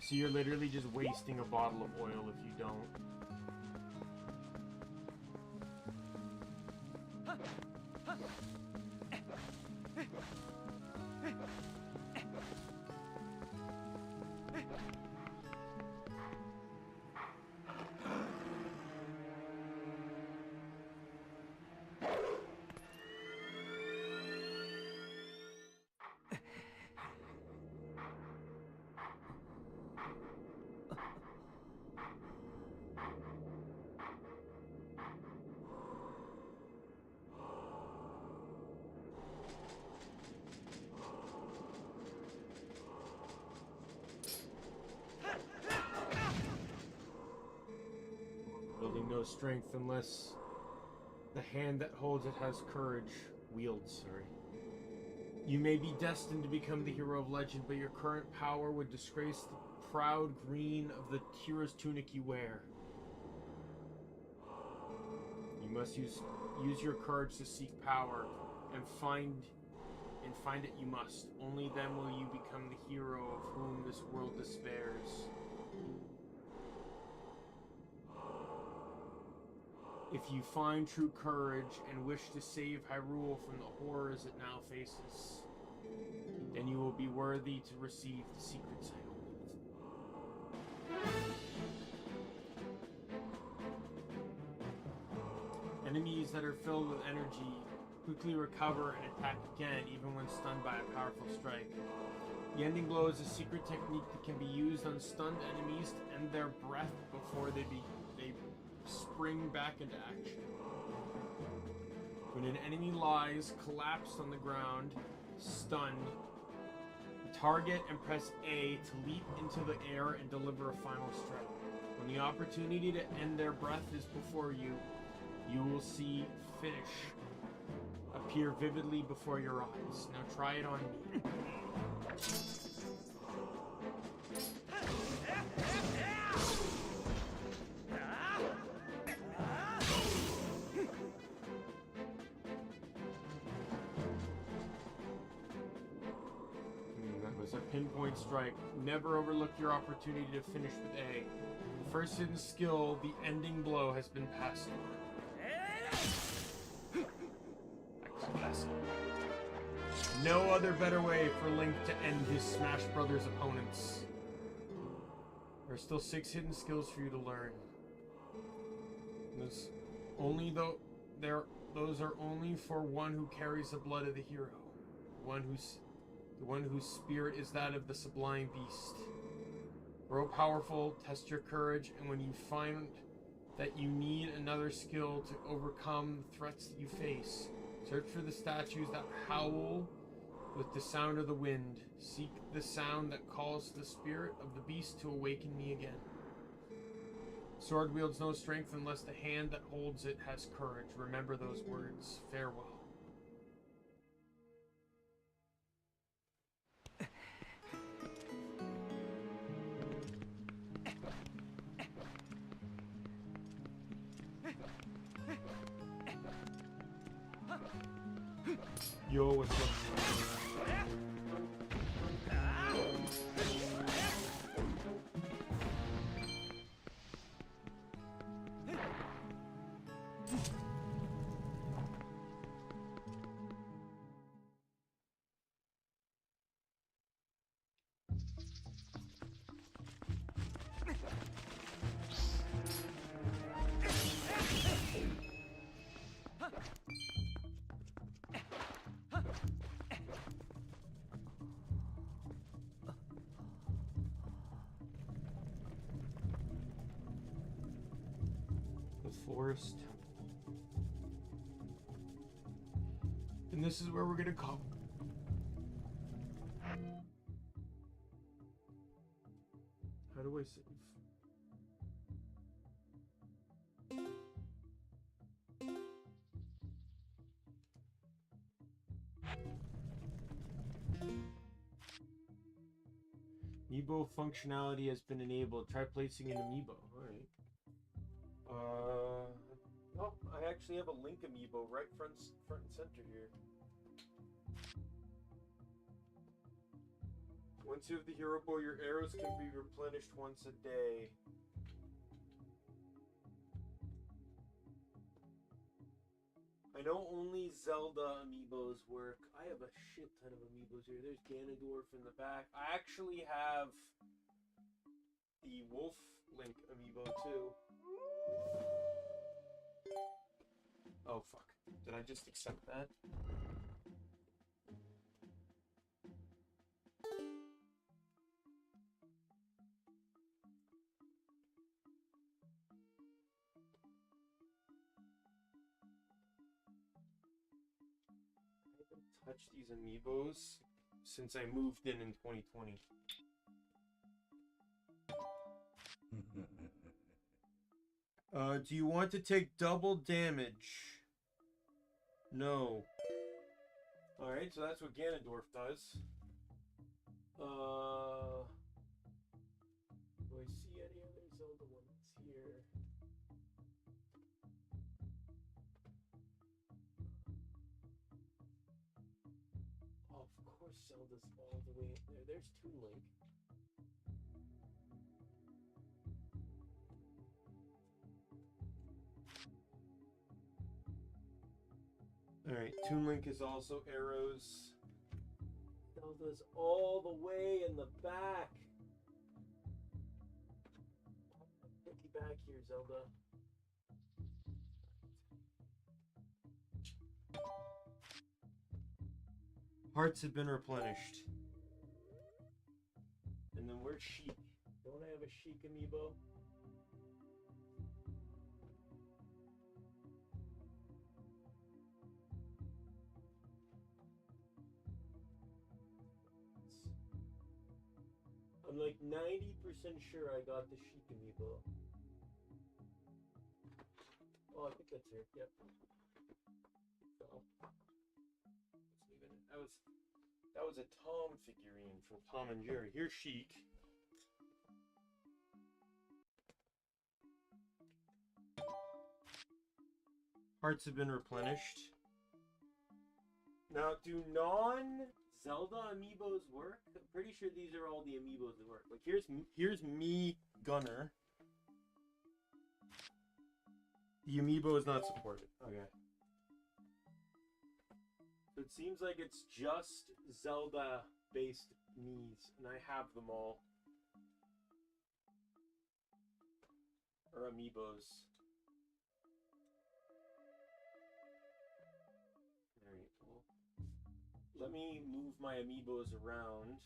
So you're literally just wasting a bottle of oil if you don't. No strength unless the hand that holds it has courage. Wields, sorry. You may be destined to become the hero of legend, but your current power would disgrace the proud green of the hero's tunic you wear. You must use your courage to seek power, and find it you must. Only then will you become the hero of whom this world despairs. If you find true courage and wish to save Hyrule from the horrors it now faces, then you will be worthy to receive the secret sight. Enemies that are filled with energy quickly recover and attack again, even when stunned by a powerful strike. The ending blow is a secret technique that can be used on stunned enemies to end their breath before they spring back into action. When an enemy lies collapsed on the ground, stunned, target and press A to leap into the air and deliver a final strike. When the opportunity to end their breath is before you, you will see finish appear vividly before your eyes. Now try it on me. That was a pinpoint strike. Never overlook your opportunity to finish with A. The first hidden skill, the ending blow, has been passed on. No other better way for Link to end his Smash Brothers opponents. There are still 6 hidden skills for you to learn. Those are only for one who carries the blood of the hero, the one whose spirit is that of the sublime beast. Grow powerful, test your courage, and when you find that you need another skill to overcome the threats that you face, search for the statues that howl with the sound of the wind. Seek the sound that calls the spirit of the beast to awaken me again. Sword wields no strength unless the hand that holds it has courage. Remember those words. Farewell. Yo, what's up? Forest. And this is where we're gonna come. How do I save? Amiibo functionality has been enabled. Try placing an amiibo. Alright. Oh, I actually have a Link amiibo right front and center here. Once you have the hero bow, your arrows can be replenished once a day. I know only Zelda amiibos work. I have a shit ton of amiibos here. There's Ganondorf in the back. I actually have the Wolf Link amiibo too. Oh fuck. Did I just accept that? I haven't touched these amiibos since I moved in 2020. Do you want to take double damage? No. Alright, so that's what Ganondorf does. Do I see any other Zelda ones here? Oh, of course Zelda's all the way up there. There's two Link. Alright, Toon Link is also arrows. Zelda's all the way in the back. Get you back here, Zelda. Hearts have been replenished. And then where's Sheik? Don't I have a Sheik amiibo? I'm like 90% sure I got the Sheik amiibo. Oh, I think that's her. Yep. So, let's leave it. That was a Tom figurine from Tom and Jerry. Here's Sheik. Hearts have been replenished. Now, do non-Zelda amiibos work? I'm pretty sure these are all the amiibos that work. Like, here's me, Gunner. The amiibo is not supported. Okay. So it seems like it's just Zelda-based Miis, and I have them all. Or amiibos. Alright, well, let me move my amiibos around.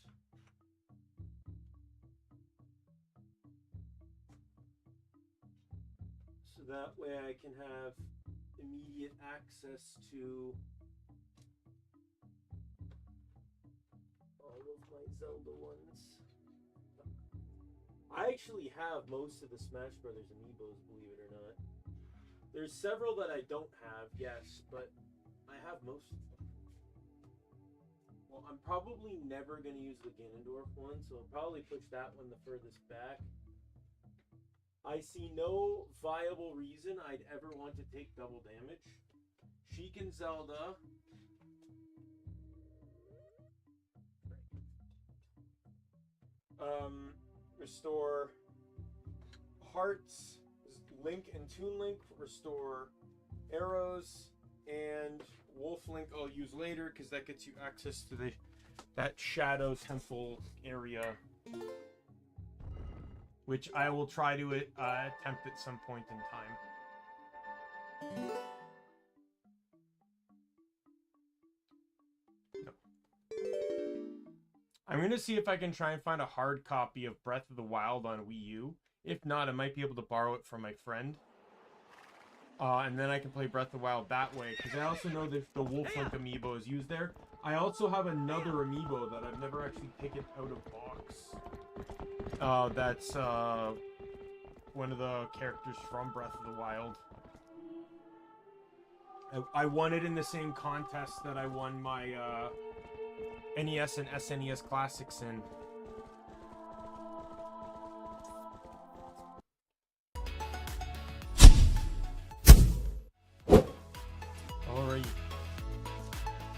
So that way I can have immediate access to all of my Zelda ones. I actually have most of the Smash Brothers amiibos, believe it or not. There's several that I don't have, yes, but I have most of them. Well, I'm probably never going to use the Ganondorf one, so I'll probably push that one the furthest back. I see no viable reason I'd ever want to take double damage. Sheik and Zelda. Restore hearts. Link and Toon Link restore arrows, and Wolf Link I'll use later because that gets you access to that Shadow Temple area, which I will try to attempt at some point in time. No. I'm going to see if I can try and find a hard copy of Breath of the Wild on Wii U. If not, I might be able to borrow it from my friend. And then I can play Breath of the Wild that way, because I also know that the Wolf Link amiibo is used there. I also have another amiibo that I've never actually taken out of box. That's one of the characters from Breath of the Wild. I won it in the same contest that I won my NES and SNES Classics in. Alright.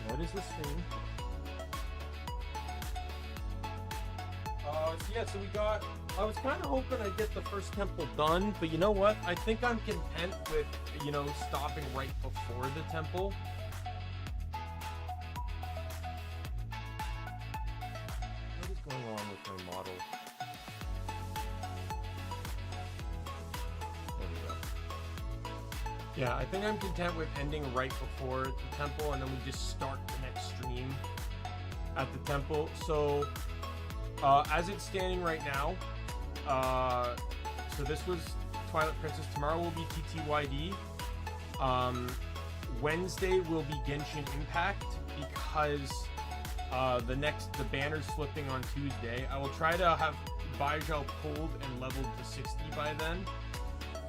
What is this thing? So we got... I was kind of hoping I'd get the first temple done, but you know what? I think I'm content with, you know, stopping right before the temple. What is going on with my model? There we go. Yeah, I think I'm content with ending right before the temple, and then we just start the next stream at the temple. So, as it's standing right now, so this was Twilight Princess. Tomorrow will be TTYD. Wednesday will be Genshin Impact because the banner's flipping on Tuesday. I will try to have Baijiao pulled and leveled to 60 by then.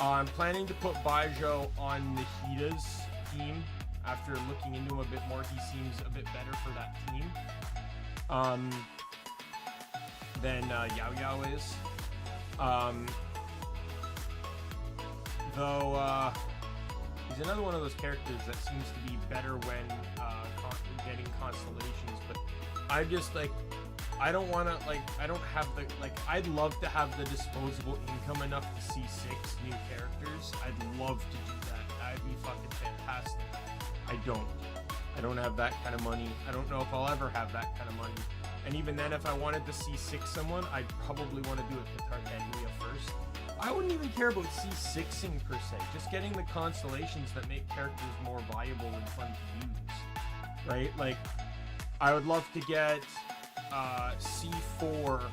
I'm planning to put Baijiao on Nahida's team. After looking into him a bit more, he seems a bit better for that team than Yao Yao is. Though he's another one of those characters that seems to be better when getting constellations, but I just like, I don't want to, like, I don't have the, like, I'd love to have the disposable income enough to see 6 new characters. I'd love to do that. That'd be fucking fantastic. I don't. I don't have that kind of money. I don't know if I'll ever have that kind of money. And even then, if I wanted to C6 someone, I'd probably want to do it with Tartaglia first. I wouldn't even care about C6ing per se. Just getting the constellations that make characters more viable and fun to use. Right? Like, I would love to get C4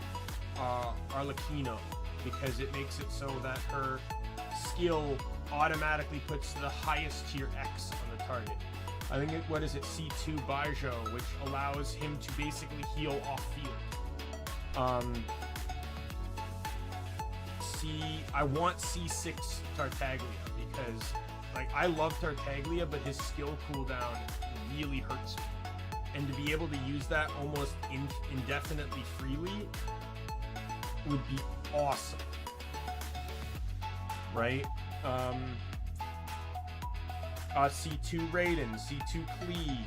Arlecchino, because it makes it so that her skill automatically puts the highest tier X on the target. I think what is it, C2 Baijo, which allows him to basically heal off field. I want C6 Tartaglia, because like I love Tartaglia, but his skill cooldown really hurts me. And to be able to use that almost indefinitely freely would be awesome. Right? C2 Raiden, C2 Klee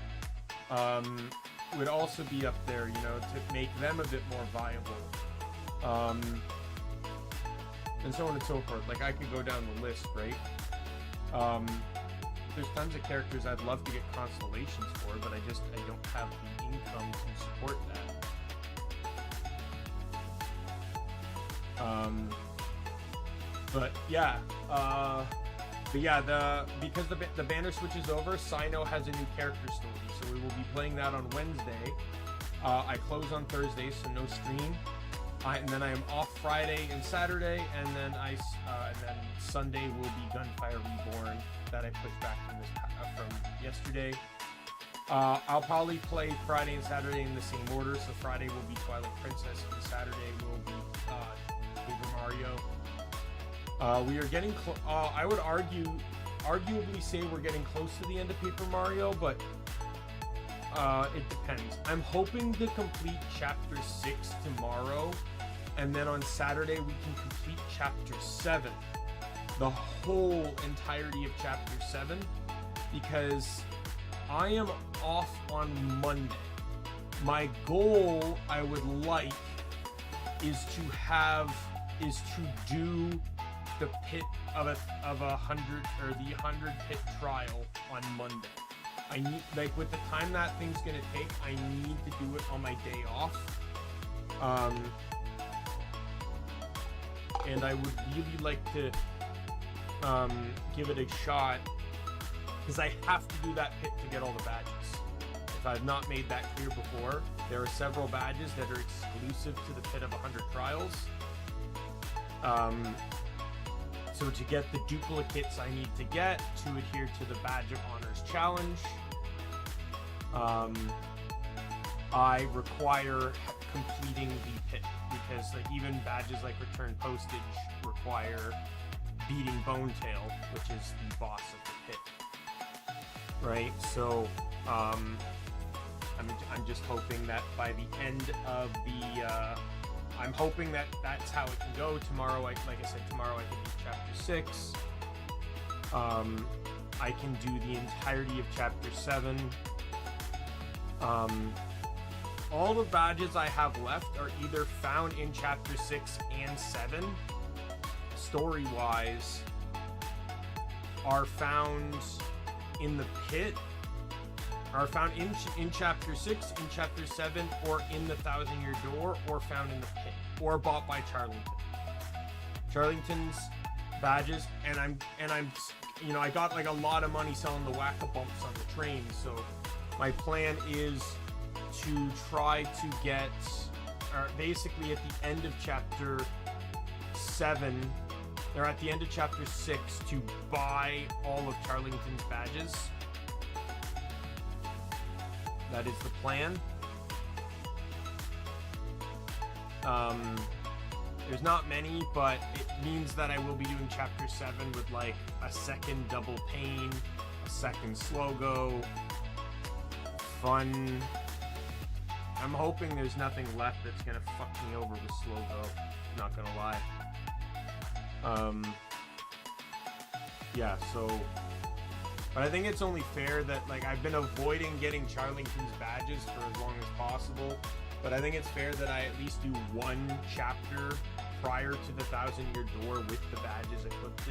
would also be up there, you know, to make them a bit more viable. And so on and so forth. Like, I could go down the list, right? There's tons of characters I'd love to get constellations for, but I don't have the income to support that. But yeah, because the banner switches over, Sino has a new character story, so we will be playing that on Wednesday. I close on Thursday, so no stream. And then I am off Friday and Saturday, and then Sunday will be Gunfire Reborn that I pushed back from yesterday. I'll probably play Friday and Saturday in the same order, so Friday will be Twilight Princess, and Saturday will be Paper Mario. We are getting I would arguably say we're getting close to the end of Paper Mario, but it depends. I'm hoping to complete Chapter 6 tomorrow, and then on Saturday we can complete Chapter 7. The whole entirety of Chapter 7, because I am off on Monday. My goal, I would like, is to do the pit of a 100, or the 100 pit trial on Monday. I need, like, with the time that thing's gonna take, I need to do it on my day off. And I would really like to give it a shot, because I have to do that pit to get all the badges. If I've not made that clear before, there are several badges that are exclusive to the pit of 100 trials. So to get the duplicates I need to get to adhere to the Badge of Honors challenge, I require completing the pit, because like even badges like Return Postage require beating Bonetail, which is the boss of the pit. Right? So I'm just hoping that by the end of the I'm hoping that that's how it can go. Tomorrow, like I said, tomorrow I can do Chapter 6. I can do the entirety of Chapter 7. All the badges I have left are either found in Chapter 6 and 7, story-wise, are found in the pit, are found in Chapter 6, in Chapter 7, or in the Thousand Year Door, or found in the pit, or bought by Charlington. Charlington's badges, and I'm, you know, I got like a lot of money selling the whack-a-bumps on the train, so my plan is to try to get, basically at the end of Chapter 7, or at the end of Chapter 6, to buy all of Charlington's badges. That is the plan. There's not many, but it means that I will be doing Chapter 7 with like a second Double Pain, a second Slogo, fun. I'm hoping there's nothing left that's gonna fuck me over with Slogo, not gonna lie. Yeah, so, but I think it's only fair that, like, I've been avoiding getting Charlington's badges for as long as possible, but I think it's fair that I at least do one chapter prior to the Thousand Year Door with the badges equipped,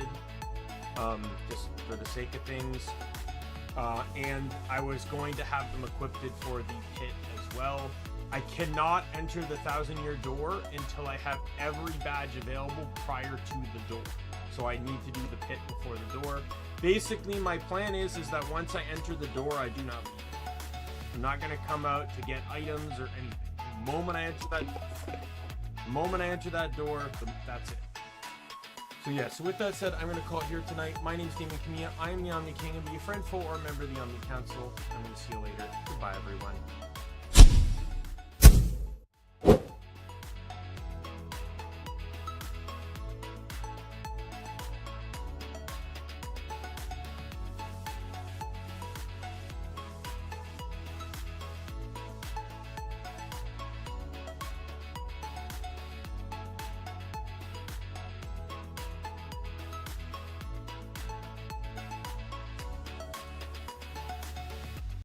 just for the sake of things. and I was going to have them equipped for the pit as well. I cannot enter the 1,000-year door until I have every badge available prior to the door. So I need to do the pit before the door. Basically, my plan is that once I enter the door, I do not leave. I'm not going to come out to get items or anything. The moment I enter that door, that's it. So yeah, so with that said, I'm going to call it here tonight. My name is Daimien Kamiya. I am the Omni King, and be a friend, foe, or a member of the Omni Council. I'm going to see you later. Goodbye, everyone.